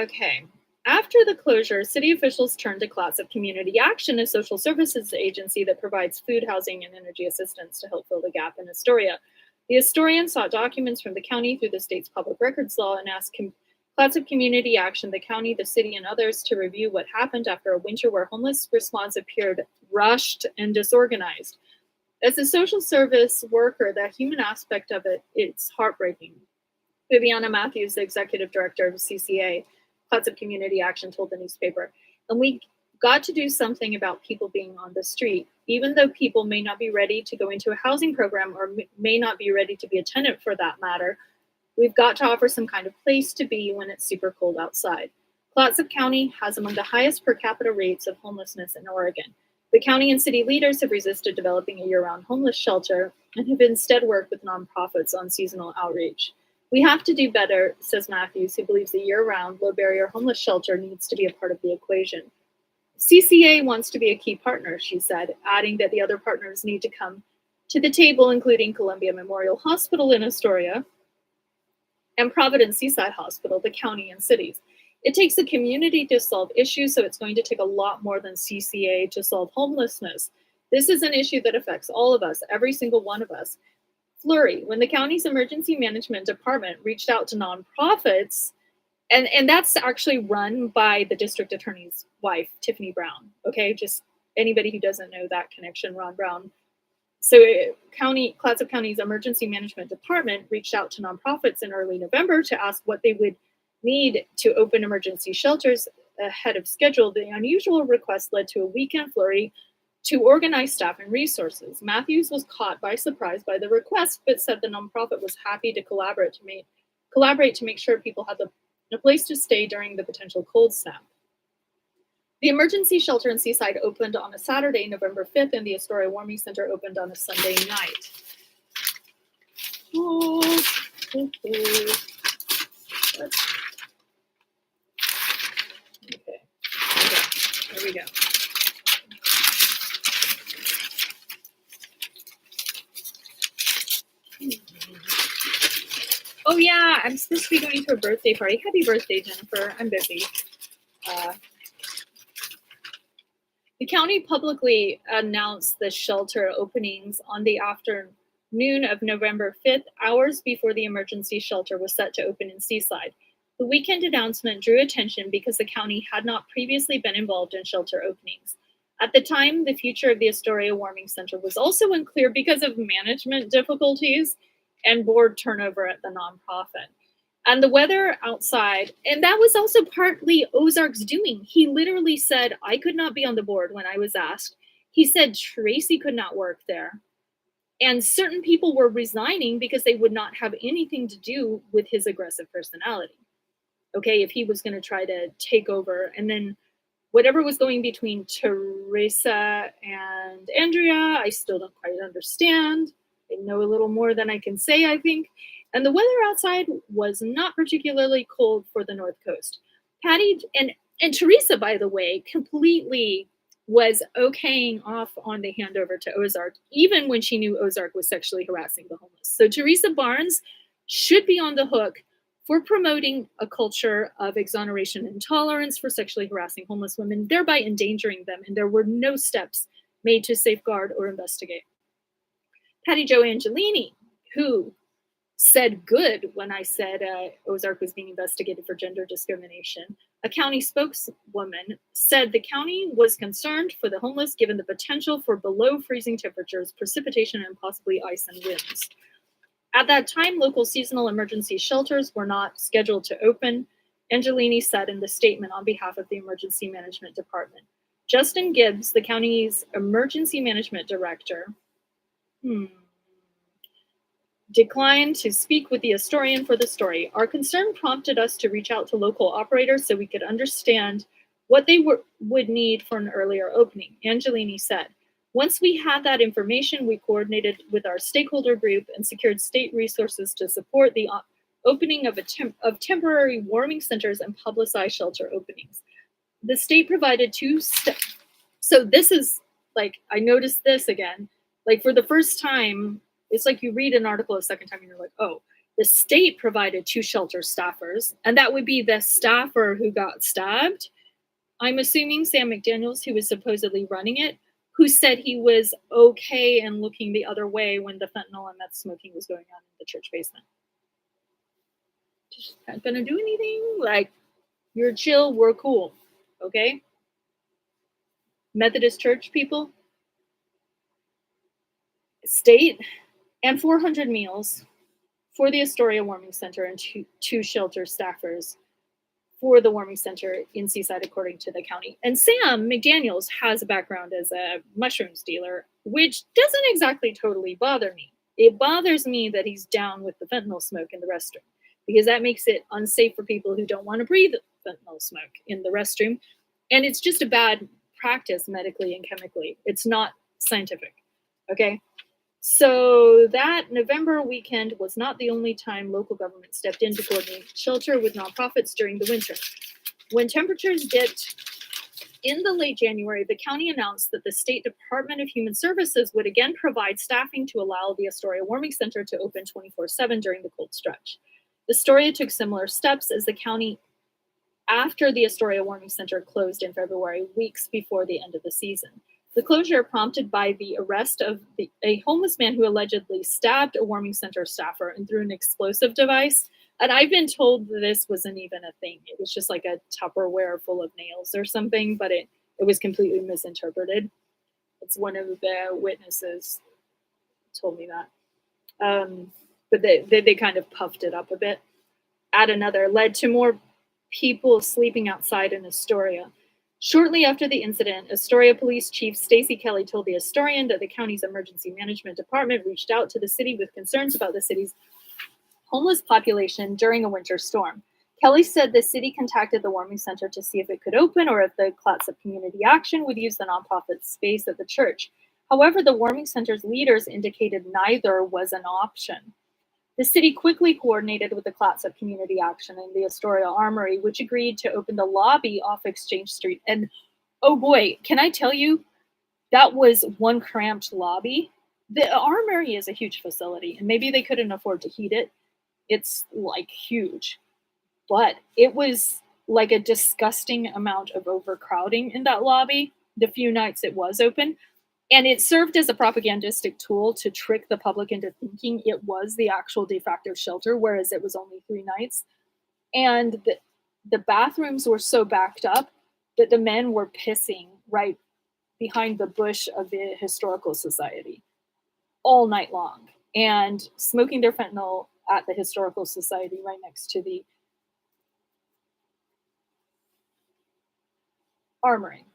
Okay. After the closure, city officials turned to Clatsop Community Action, a social services agency that provides food, housing, and energy assistance to help fill the gap in Astoria. The Astorians sought documents from the county through the state's public records law and asked Clatsop Community Action, the county, the city, and others to review what happened after a winter where homeless response appeared rushed and disorganized. As a social service worker, the human aspect of it, it's heartbreaking. Viviana Matthews, the executive director of CCA, Clatsop Community Action, told the newspaper, and we got to do something about people being on the street. Even though people may not be ready to go into a housing program or may not be ready to be a tenant for that matter, we've got to offer some kind of place to be when it's super cold outside. Clatsop County has among the highest per capita rates of homelessness in Oregon. The county and city leaders have resisted developing a year-round homeless shelter and have instead worked with nonprofits on seasonal outreach. We have to do better, says Matthews, who believes the year-round low-barrier homeless shelter needs to be a part of the equation. CCA wants to be a key partner, she said, adding that the other partners need to come to the table, including Columbia Memorial Hospital in Astoria and Providence Seaside Hospital, the county and cities. It takes a community to solve issues, so it's going to take a lot more than CCA to solve homelessness. This is an issue that affects all of us, every single one of us. Flurry, when the county's emergency management department reached out to nonprofits, and that's actually run by the district attorney's wife, Tiffany Brown. Okay, just anybody who doesn't know that connection, Ron Brown. So Clatsop County's emergency management department reached out to nonprofits in early November to ask what they would need to open emergency shelters ahead of schedule. The unusual request led to a weekend flurry to organize staff and resources. Matthews was caught by surprise by the request, but said the nonprofit was happy to collaborate to make sure people had a place to stay during the potential cold snap. The emergency shelter in Seaside opened on a Saturday, November 5th, and the Astoria Warming Center opened on a Sunday night. Okay. There we go. Oh yeah, I'm supposed to be going to a birthday party. Happy birthday, Jennifer. I'm busy. The county publicly announced the shelter openings on the afternoon of November 5th, hours before the emergency shelter was set to open in Seaside. The weekend announcement drew attention because the county had not previously been involved in shelter openings. At the time, the future of the Astoria Warming Center was also unclear because of management difficulties and board turnover at the nonprofit. And the weather outside, and that was also partly Ozark's doing. He literally said, I could not be on the board when I was asked. He said Tracy could not work there. And certain people were resigning because they would not have anything to do with his aggressive personality. Okay, if he was going to try to take over. And then whatever was going between Teresa and Andrea, I still don't quite understand. I know a little more than I can say, I think. And the weather outside was not particularly cold for the North Coast. Patty and Teresa, by the way, completely was okaying off on the handover to Ozark, even when she knew Ozark was sexually harassing the homeless. So Teresa Barnes should be on the hook for promoting a culture of exoneration and tolerance for sexually harassing homeless women, thereby endangering them, and there were no steps made to safeguard or investigate. Patty Jo Angelini, who said good when I said Ozark was being investigated for gender discrimination, a county spokeswoman said the county was concerned for the homeless given the potential for below freezing temperatures, precipitation, and possibly ice and winds. At that time, local seasonal emergency shelters were not scheduled to open, Angelini said in the statement on behalf of the Emergency Management Department. Justin Gibbs, the county's emergency management director, declined to speak with the historian for the story. Our concern prompted us to reach out to local operators so we could understand what they would need for an earlier opening, Angelini said. Once we had that information, we coordinated with our stakeholder group and secured state resources to support the opening of temporary warming centers and publicized shelter openings. The state provided two steps. So this is like, I noticed this again, like for the first time, it's like you read an article a second time and you're like, oh, the state provided 2 shelter staffers, and that would be the staffer who got stabbed. I'm assuming Sam McDaniels, who was supposedly running it, who said he was okay and looking the other way when the fentanyl and meth smoking was going on in the church basement. Just not gonna do anything. Like, you're chill, we're cool. Okay? Methodist church people, state, and 400 meals for the Astoria Warming Center and two shelter staffers for the warming center in Seaside, according to the county. And Sam McDaniels has a background as a mushrooms dealer, which doesn't exactly totally bother me. It bothers me that he's down with the fentanyl smoke in the restroom, because that makes it unsafe for people who don't want to breathe fentanyl smoke in the restroom. And it's just a bad practice medically and chemically. It's not scientific. Okay? So that November weekend was not the only time local government stepped in to coordinate shelter with nonprofits during the winter. When temperatures dipped in the late January, the county announced that the State Department of Human Services would again provide staffing to allow the Astoria Warming Center to open 24/7 during the cold stretch. Astoria took similar steps as the county after the Astoria Warming Center closed in February, weeks before the end of the season. The closure prompted by the arrest of a homeless man who allegedly stabbed a warming center staffer and threw an explosive device. And I've been told that this wasn't even a thing. It was just like a Tupperware full of nails or something, but it was completely misinterpreted. It's one of the witnesses told me that. But they kind of puffed it up a bit. Add another, led to more people sleeping outside in Astoria. Shortly after the incident, Astoria Police Chief Stacy Kelly told the Historian that the county's emergency management department reached out to the city with concerns about the city's homeless population during a winter storm. Kelly said the city contacted the warming center to see if it could open or if the Clatsop Community Action would use the nonprofit space at the church. However, the warming center's leaders indicated neither was an option. The city quickly coordinated with the Clatsop Community Action and the Astoria Armory, which agreed to open the lobby off Exchange Street. And oh boy, can I tell you, that was one cramped lobby. The Armory is a huge facility, and maybe they couldn't afford to heat it. It's like huge. But it was like a disgusting amount of overcrowding in that lobby the few nights it was open. And it served as a propagandistic tool to trick the public into thinking it was the actual de facto shelter, whereas it was only 3 nights. And the bathrooms were so backed up that the men were pissing right behind the bush of the Historical Society all night long and smoking their fentanyl at the Historical Society right next to the Armory.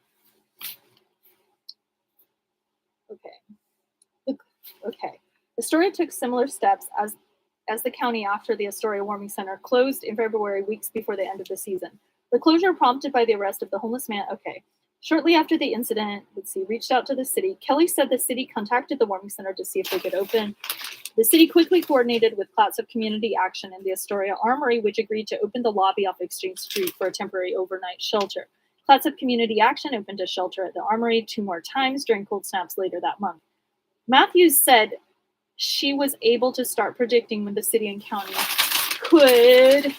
Okay. Astoria took similar steps as the county after the Astoria Warming Center closed in February, weeks before the end of the season. The closure prompted by the arrest of the homeless man. Okay. Shortly after the incident, reached out to the city. Kelly said the city contacted the warming center to see if they could open. The city quickly coordinated with Clatsop Community Action and the Astoria Armory, which agreed to open the lobby off Exchange Street for a temporary overnight shelter. Clatsop Community Action opened a shelter at the Armory 2 more times during cold snaps later that month. Matthews said she was able to start predicting when the city and county could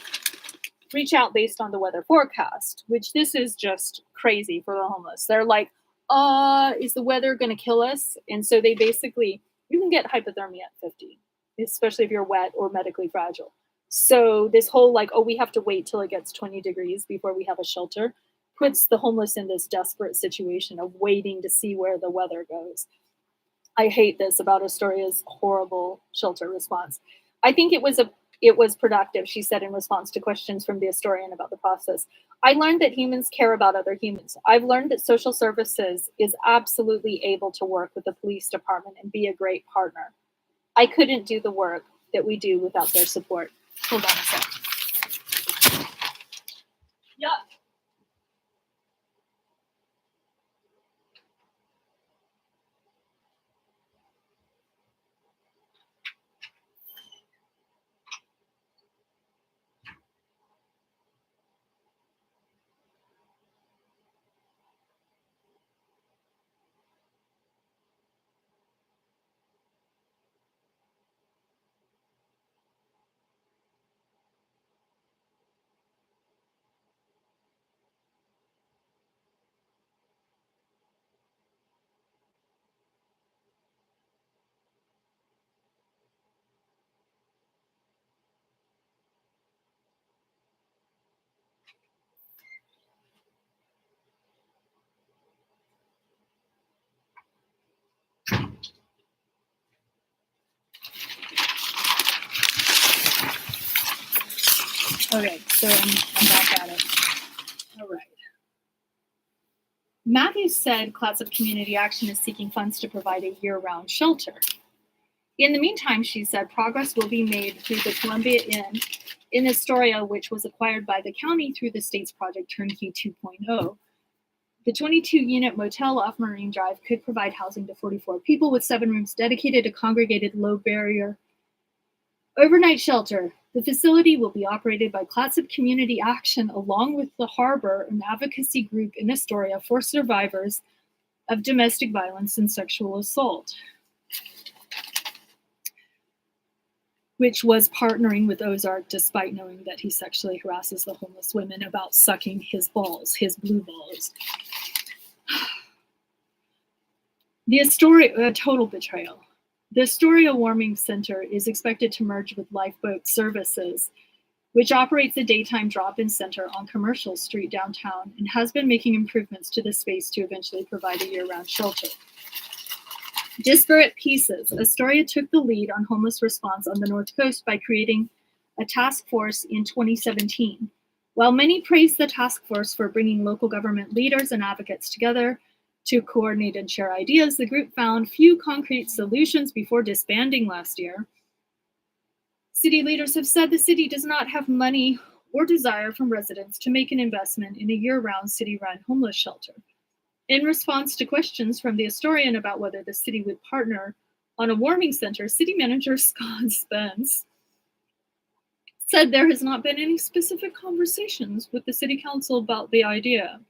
reach out based on the weather forecast, which this is just crazy for the homeless. They're like, is the weather going to kill us? And so they basically, you can get hypothermia at 50, especially if you're wet or medically fragile. So this whole like, we have to wait till it gets 20 degrees before we have a shelter puts the homeless in this desperate situation of waiting to see where the weather goes. I hate this about Astoria's horrible shelter response. I think it was productive, she said in response to questions from the Astorian about the process. I learned that humans care about other humans. I've learned that social services is absolutely able to work with the police department and be a great partner. I couldn't do the work that we do without their support. Hold on a sec. Yuck. Okay, so I'm back at it. All right. Matthews said Clatsop Community Action is seeking funds to provide a year-round shelter. In the meantime, she said progress will be made through the Columbia Inn in Astoria, which was acquired by the county through the state's Project Turnkey 2.0. The 22-unit motel off Marine Drive could provide housing to 44 people with 7 rooms dedicated to congregated low-barrier overnight shelter. The facility will be operated by Clatsop Community Action along with the Harbor, an advocacy group in Astoria for survivors of domestic violence and sexual assault, which was partnering with Ozark despite knowing that he sexually harasses the homeless women about sucking his balls, his blue balls. The Astoria, total betrayal. The Astoria Warming Center is expected to merge with Lifeboat Services, which operates a daytime drop-in center on Commercial Street downtown and has been making improvements to the space to eventually provide a year-round shelter. Disparate pieces. Astoria took the lead on homeless response on the North Coast by creating a task force in 2017. While many praised the task force for bringing local government leaders and advocates together to coordinate and share ideas, the group found few concrete solutions before disbanding last year. City leaders have said the city does not have money or desire from residents to make an investment in a year-round city-run homeless shelter. In response to questions from the Astorian about whether the city would partner on a warming center, City Manager Scott Spence said there has not been any specific conversations with the City Council about the idea.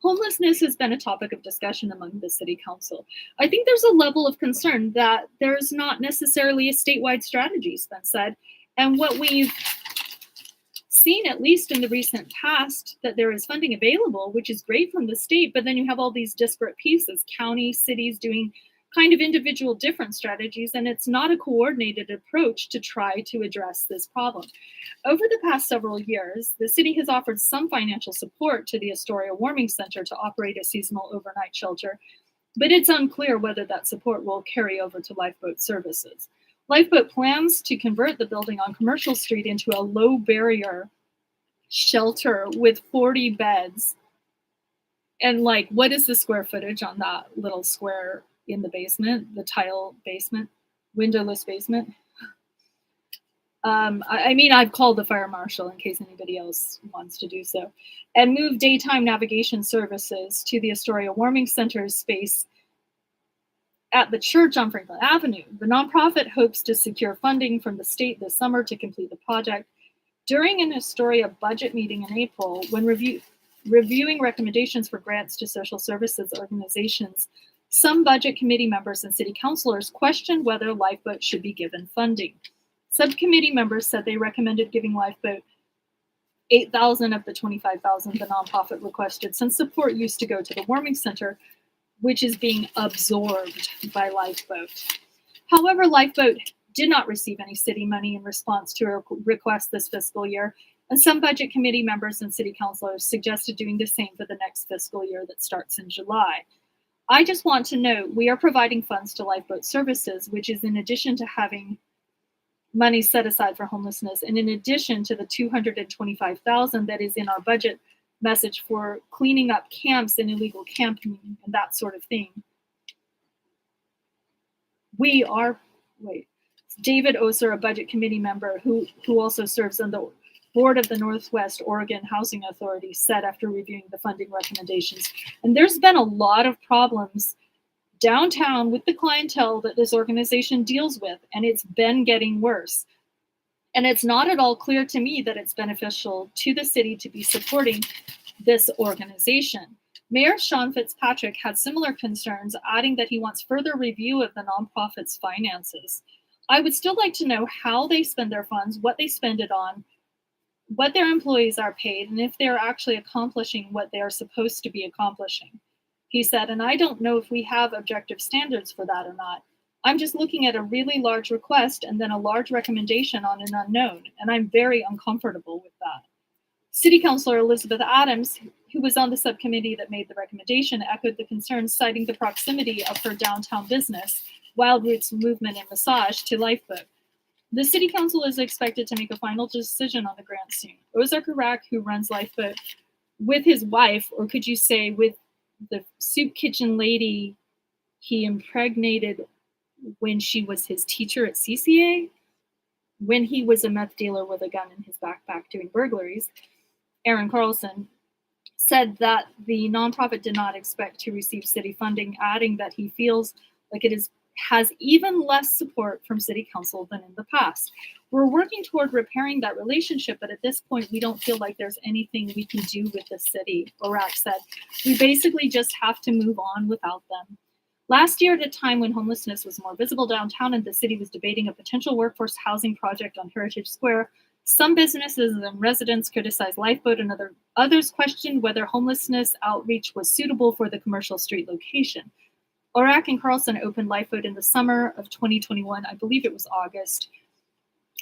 Homelessness has been a topic of discussion among the City Council. I think there's a level of concern that there's not necessarily a statewide strategy, Spence said. And what we've seen, at least in the recent past, that there is funding available, which is great from the state, but then you have all these disparate pieces, county, cities doing kind of individual different strategies, and it's not a coordinated approach to try to address this problem. Over the past several years, the city has offered some financial support to the Astoria Warming Center to operate a seasonal overnight shelter, but it's unclear whether that support will carry over to Lifeboat Services. Lifeboat plans to convert the building on Commercial Street into a low-barrier shelter with 40 beds. And like, what is the square footage on that little square in the basement, the tile basement? Windowless basement. I mean, I've called the fire marshal in case anybody else wants to do so. And move daytime navigation services to the Astoria Warming Center's space at the church on Franklin Avenue. The nonprofit hopes to secure funding from the state this summer to complete the project. During an Astoria budget meeting in April, when reviewing recommendations for grants to social services organizations, some budget committee members and city councilors questioned whether Lifeboat should be given funding. Subcommittee members said they recommended giving Lifeboat $8,000 of the $25,000 the nonprofit requested, since support used to go to the warming center, which is being absorbed by Lifeboat. However, Lifeboat did not receive any city money in response to a request this fiscal year, and some budget committee members and city councilors suggested doing the same for the next fiscal year that starts in July. I just want to note we are providing funds to Lifeboat Services, which is in addition to having money set aside for homelessness, and in addition to the $225,000 that is in our budget message for cleaning up camps and illegal camping and that sort of thing. David Oser, a budget committee member who also serves on the board of the Northwest Oregon Housing Authority, said after reviewing the funding recommendations, and there's been a lot of problems downtown with the clientele that this organization deals with, and it's been getting worse. And it's not at all clear to me that it's beneficial to the city to be supporting this organization. Mayor Sean Fitzpatrick had similar concerns, adding that he wants further review of the nonprofit's finances. I would still like to know how they spend their funds, what they spend it on, what their employees are paid, and if they're actually accomplishing what they are supposed to be accomplishing. He said, and I don't know if we have objective standards for that or not. I'm just looking at a really large request and then a large recommendation on an unknown, and I'm very uncomfortable with that. City Councilor Elizabeth Adams, who was on the subcommittee that made the recommendation, echoed the concerns, citing the proximity of her downtown business, Wild Roots Movement and Massage, to Lifeboat. The City Council is expected to make a final decision on the grant soon. Ozark Iraq, who runs Lifeboat, with his wife, or could you say with the soup kitchen lady he impregnated when she was his teacher at CCA, when he was a meth dealer with a gun in his backpack doing burglaries, Aaron Carlson, said that the nonprofit did not expect to receive city funding, adding that he feels like it has even less support from city council than in the past. We're working toward repairing that relationship, but at this point, we don't feel like there's anything we can do with the city, Iraq said. We basically just have to move on without them. Last year, at a time when homelessness was more visible downtown and the city was debating a potential workforce housing project on Heritage Square, some businesses and residents criticized Lifeboat, and others questioned whether homelessness outreach was suitable for the commercial street location. Iraq and Carlson opened Lifeboat in the summer of 2021. I believe it was August.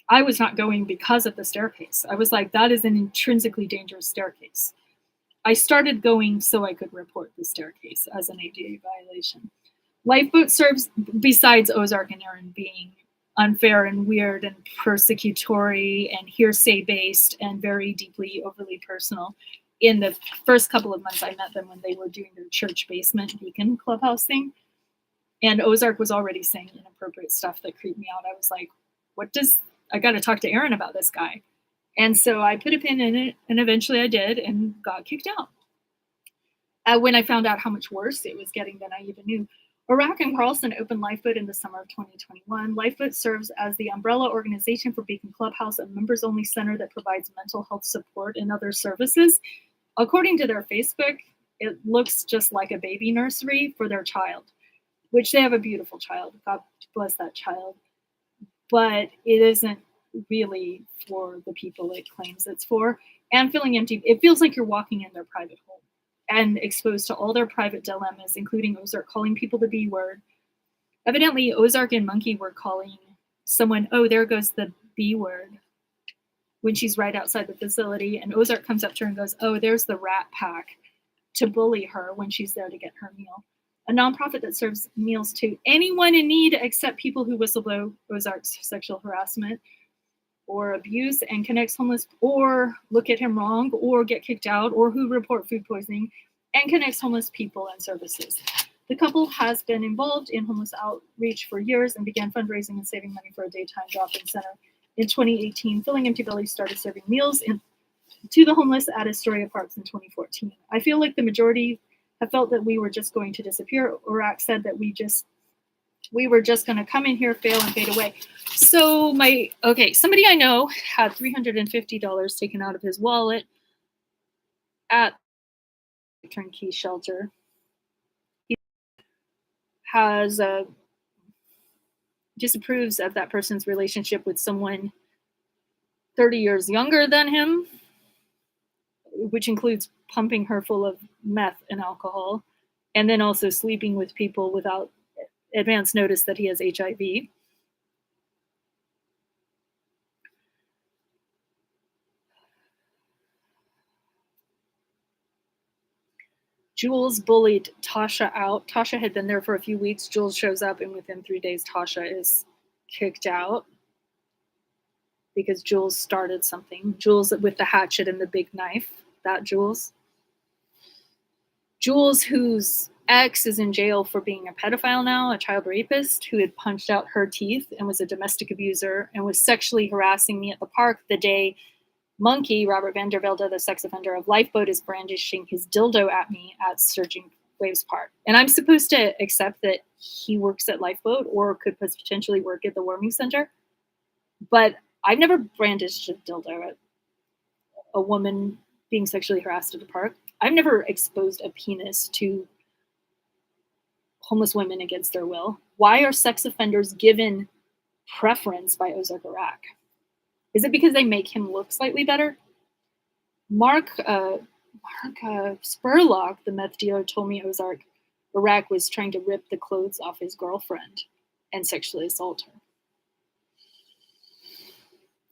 I was not going because of the staircase. I was like, that is an intrinsically dangerous staircase. I started going so I could report the staircase as an ADA violation. Lifeboat serves, besides Ozark and Aaron being unfair and weird and persecutory and hearsay-based and very deeply overly personal, in the first couple of months I met them when they were doing their church basement beacon clubhouse thing. And Ozark was already saying inappropriate stuff that creeped me out. I was like, I got to talk to Aaron about this guy. And so I put a pin in it, and eventually I did and got kicked out. When I found out how much worse it was getting than I even knew. Iraq and Carlson opened Lifeboat in the summer of 2021. Lifeboat serves as the umbrella organization for Beacon Clubhouse, a members-only center that provides mental health support and other services. According to their Facebook, it looks just like a baby nursery for their child, which they have a beautiful child. God bless that child. But it isn't really for the people it claims it's for. And feeling empty, it feels like you're walking in their private home and exposed to all their private dilemmas, including Ozark calling people the B word. Evidently, Ozark and Monkey were calling someone, oh, there goes the B word, when she's right outside the facility. And Ozark comes up to her and goes, oh, there's the rat pack, to bully her when she's there to get her meal. A nonprofit that serves meals to anyone in need except people who whistleblow Ozark's sexual harassment or abuse and connects homeless or look at him wrong or get kicked out or who report food poisoning and connects homeless people and services. The couple has been involved in homeless outreach for years and began fundraising and saving money for a daytime drop-in center. In 2018, Filling Empty Bellies started serving meals to the homeless at Astoria Parks in 2014. I feel like the majority have felt that we were just going to disappear. Iraq said that we were just going to come in here, fail, and fade away. So somebody I know had $350 taken out of his wallet at the turnkey shelter. He disapproves of that person's relationship with someone 30 years younger than him, which includes pumping her full of meth and alcohol, and then also sleeping with people without advance notice that he has HIV. Jules bullied Tasha out. Tasha had been there for a few weeks. Jules shows up, and within 3 days, Tasha is kicked out because Jules started something. Jules with the hatchet and the big knife. That Jules. Jules, whose ex is in jail for being a pedophile now, a child rapist who had punched out her teeth and was a domestic abuser and was sexually harassing me at the park the day Monkey, Robert Vandervelde, the sex offender of Lifeboat, is brandishing his dildo at me at Surging Waves Park. And I'm supposed to accept that he works at Lifeboat or could potentially work at the warming center. But I've never brandished a dildo at a woman being sexually harassed at the park. I've never exposed a penis to homeless women against their will. Why are sex offenders given preference by Ozark Iraq? Is it because they make him look slightly better? Mark Spurlock, the meth dealer, told me Ozark Iraq was trying to rip the clothes off his girlfriend and sexually assault her.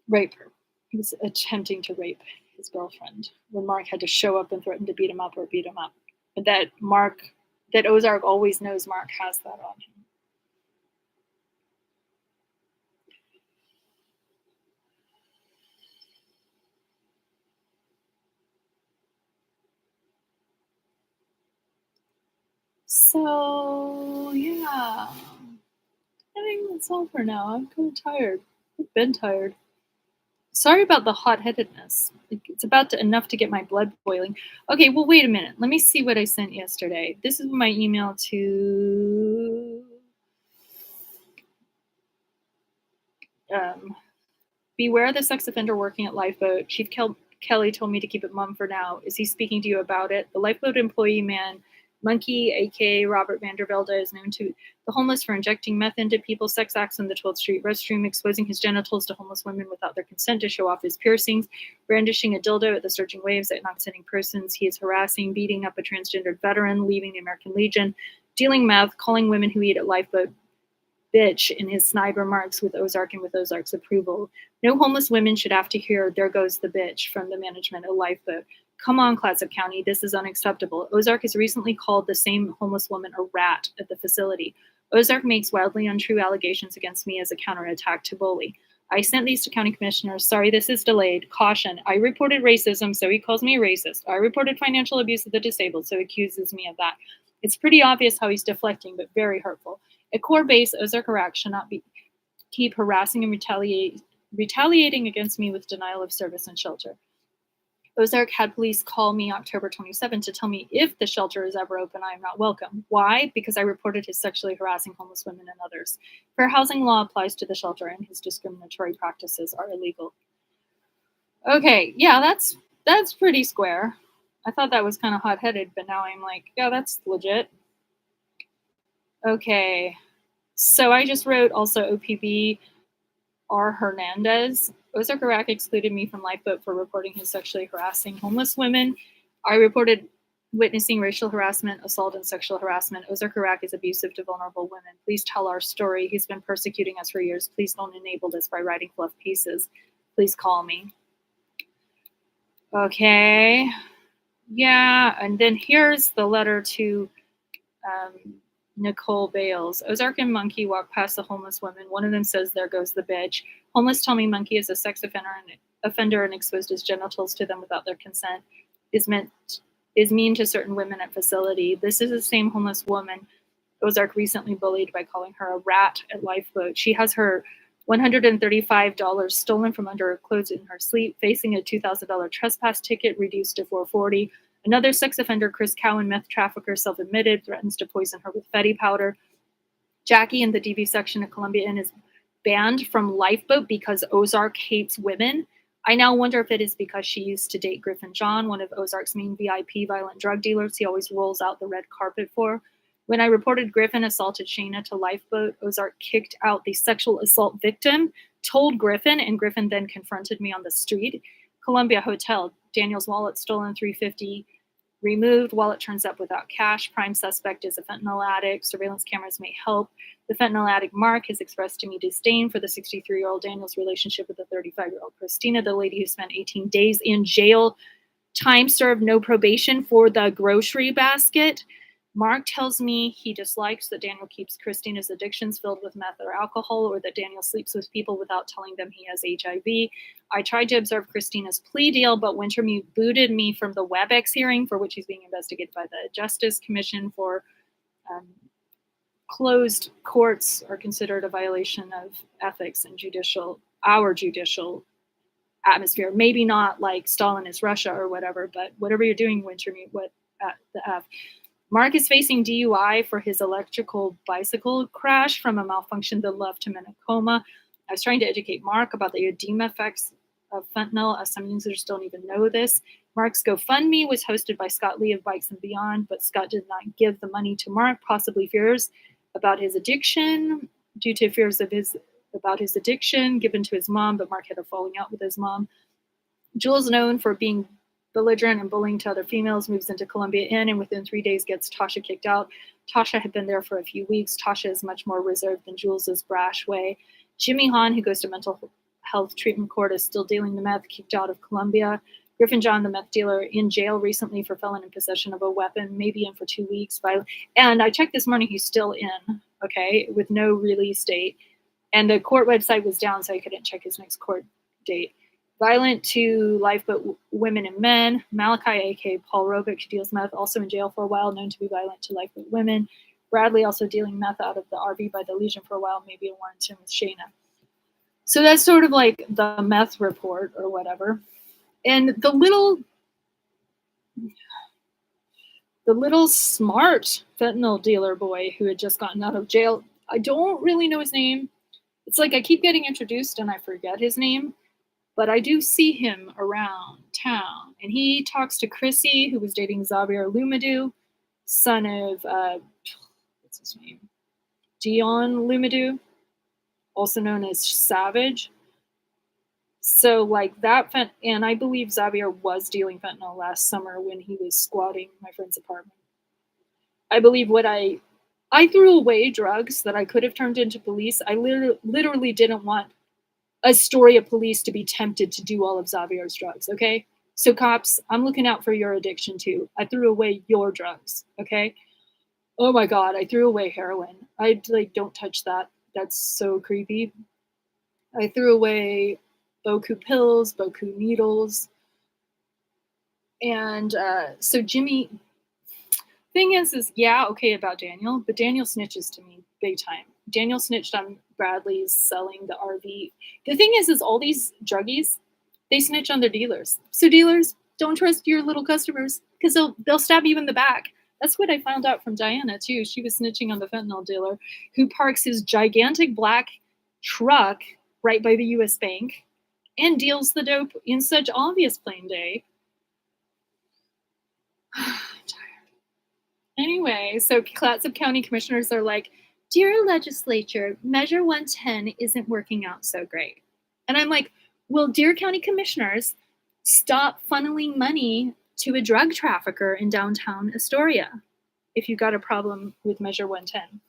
Rape her. He was attempting to rape his girlfriend when Mark had to show up and threaten to beat him up or beat him up. But that Ozark always knows Mark has that on him. So, yeah. I think that's all for now. I'm kind of tired. I've been tired. Sorry about the hot-headedness. It's about enough to get my blood boiling. Okay, well, wait a minute. Let me see what I sent yesterday. This is my email to beware the sex offender working at Lifeboat. Chief Kelly told me to keep it mum for now. Is he speaking to you about it? The Lifeboat employee man, Monkey, aka Robert Vandervelde, is known to the homeless for injecting meth into people's sex acts in the 12th Street restroom, exposing his genitals to homeless women without their consent to show off his piercings, brandishing a dildo at the Surging Waves at non-consenting persons. He is harassing, beating up a transgendered veteran, leaving the American Legion, dealing meth, calling women who eat at Lifeboat bitch in his snide remarks with Ozark and with Ozark's approval. No homeless women should have to hear "there goes the bitch" from the management of Lifeboat. Come on, Clatsop County, this is unacceptable. Ozark has recently called the same homeless woman a rat at the facility. Ozark makes wildly untrue allegations against me as a counterattack to bully. I sent these to county commissioners. Sorry, this is delayed. Caution. I reported racism, so he calls me a racist. I reported financial abuse of the disabled, so he accuses me of that. It's pretty obvious how he's deflecting, but very hurtful. At core base, Ozark Iraq should not keep harassing and retaliating against me with denial of service and shelter. Ozark had police call me October 27 to tell me if the shelter is ever open, I am not welcome. Why? Because I reported his sexually harassing homeless women and others. Fair housing law applies to the shelter, and his discriminatory practices are illegal. Okay, yeah, that's pretty square. I thought that was kind of hot-headed, but now I'm like, yeah, that's legit. Okay, so I just wrote also OPB R. Hernandez. Ozark Iraq excluded me from Lifeboat for reporting his sexually harassing homeless women. I reported witnessing racial harassment, assault, and sexual harassment. Ozark Iraq is abusive to vulnerable women. Please tell our story. He's been persecuting us for years. Please don't enable this by writing fluff pieces. Please call me. Okay. Yeah, and then here's the letter to Nicole Bales. Ozark and Monkey walk past the homeless women. One of them says, "There goes the bitch." Homeless tell me Monkey is a sex offender and exposed his genitals to them without their consent. Is mean to certain women at facility. This is the same homeless woman Ozark recently bullied by calling her a rat at Lifeboat. She has her $135 stolen from under her clothes in her sleep, facing a $2,000 trespass ticket reduced to $440. Another sex offender, Chris Cowan, meth trafficker, self-admitted, threatens to poison her with Fetty powder. Jackie in the DV section at Columbia Inn is banned from Lifeboat because Ozark hates women. I now wonder if it is because she used to date Griffin John, one of Ozark's main VIP violent drug dealers he always rolls out the red carpet for. When I reported Griffin assaulted Shayna to Lifeboat, Ozark kicked out the sexual assault victim, told Griffin, and Griffin then confronted me on the street. Columbia Hotel, Daniel's wallet stolen, $350 removed. Wallet turns up without cash. Prime suspect is a fentanyl addict. Surveillance cameras may help. The fentanyl addict Mark has expressed to me disdain for the 63-year-old Daniel's relationship with the 35-year-old Christina, the lady who spent 18 days in jail, time served, no probation for the grocery basket. Mark tells me he dislikes that Daniel keeps Christina's addictions filled with meth or alcohol, or that Daniel sleeps with people without telling them he has HIV. I tried to observe Christina's plea deal, but Wintermute booted me from the WebEx hearing, for which he's being investigated by the Justice Commission for closed courts are considered a violation of ethics and our judicial atmosphere. Maybe not like Stalinist Russia or whatever, but whatever you're doing, Wintermute, what the F. Mark is facing DUI for his electrical bicycle crash from a malfunction that left him in a coma. I was trying to educate Mark about the edema effects of fentanyl, as some users don't even know this. Mark's GoFundMe was hosted by Scott Lee of Bikes and Beyond, but Scott did not give the money to Mark, possibly fears about his addiction, due to fears about his addiction given to his mom, but Mark had a falling out with his mom. Jules, known for being belligerent and bullying to other females, moves into Columbia Inn and within 3 days gets Tasha kicked out. Tasha had been there for a few weeks. Tasha is much more reserved than Jules's brash way. Jimmy Hahn, who goes to mental health treatment court, is still dealing the meth, kicked out of Columbia. Griffin John, the meth dealer, in jail recently for felon in possession of a weapon, maybe in for 2 weeks. And I checked this morning, he's still in, okay, with no release date. And the court website was down, so I couldn't check his next court date. Violent to Lifeboat women and men. Malachi, a.k.a. Paul Robick, who deals meth, also in jail for a while, known to be violent to Lifeboat women. Bradley, also dealing meth out of the RV by the Legion for a while, maybe a Warrington with Shayna. So that's sort of like the meth report or whatever. And the little smart fentanyl dealer boy who had just gotten out of jail, I don't really know his name. It's like I keep getting introduced and I forget his name. But I do see him around town. And he talks to Chrissy, who was dating Xavier Lumadou, son of, what's his name? Dion Lumadou, also known as Savage. So like that, and I believe Xavier was dealing fentanyl last summer when he was squatting my friend's apartment. I believe I threw away drugs that I could have turned into police. I literally didn't want a story of police to be tempted to do all of Xavier's drugs, okay? So cops, I'm looking out for your addiction too. I threw away your drugs, okay? Oh my God, I threw away heroin. I don't touch that. That's so creepy. I threw away Boku pills, Boku needles. And so Jimmy, thing is yeah, okay about Daniel, but Daniel snitches to me big time. Daniel snitched on Bradley's selling the RV. The thing is all these druggies, they snitch on their dealers. So dealers, don't trust your little customers because they'll stab you in the back. That's what I found out from Diana too. She was snitching on the fentanyl dealer who parks his gigantic black truck right by the US Bank and deals the dope in such obvious plain day. I'm tired. Anyway, so Clatsop County commissioners are like, dear legislature, Measure 110 isn't working out so great. And I'm like, well, dear county commissioners, stop funneling money to a drug trafficker in downtown Astoria if you've got a problem with Measure 110.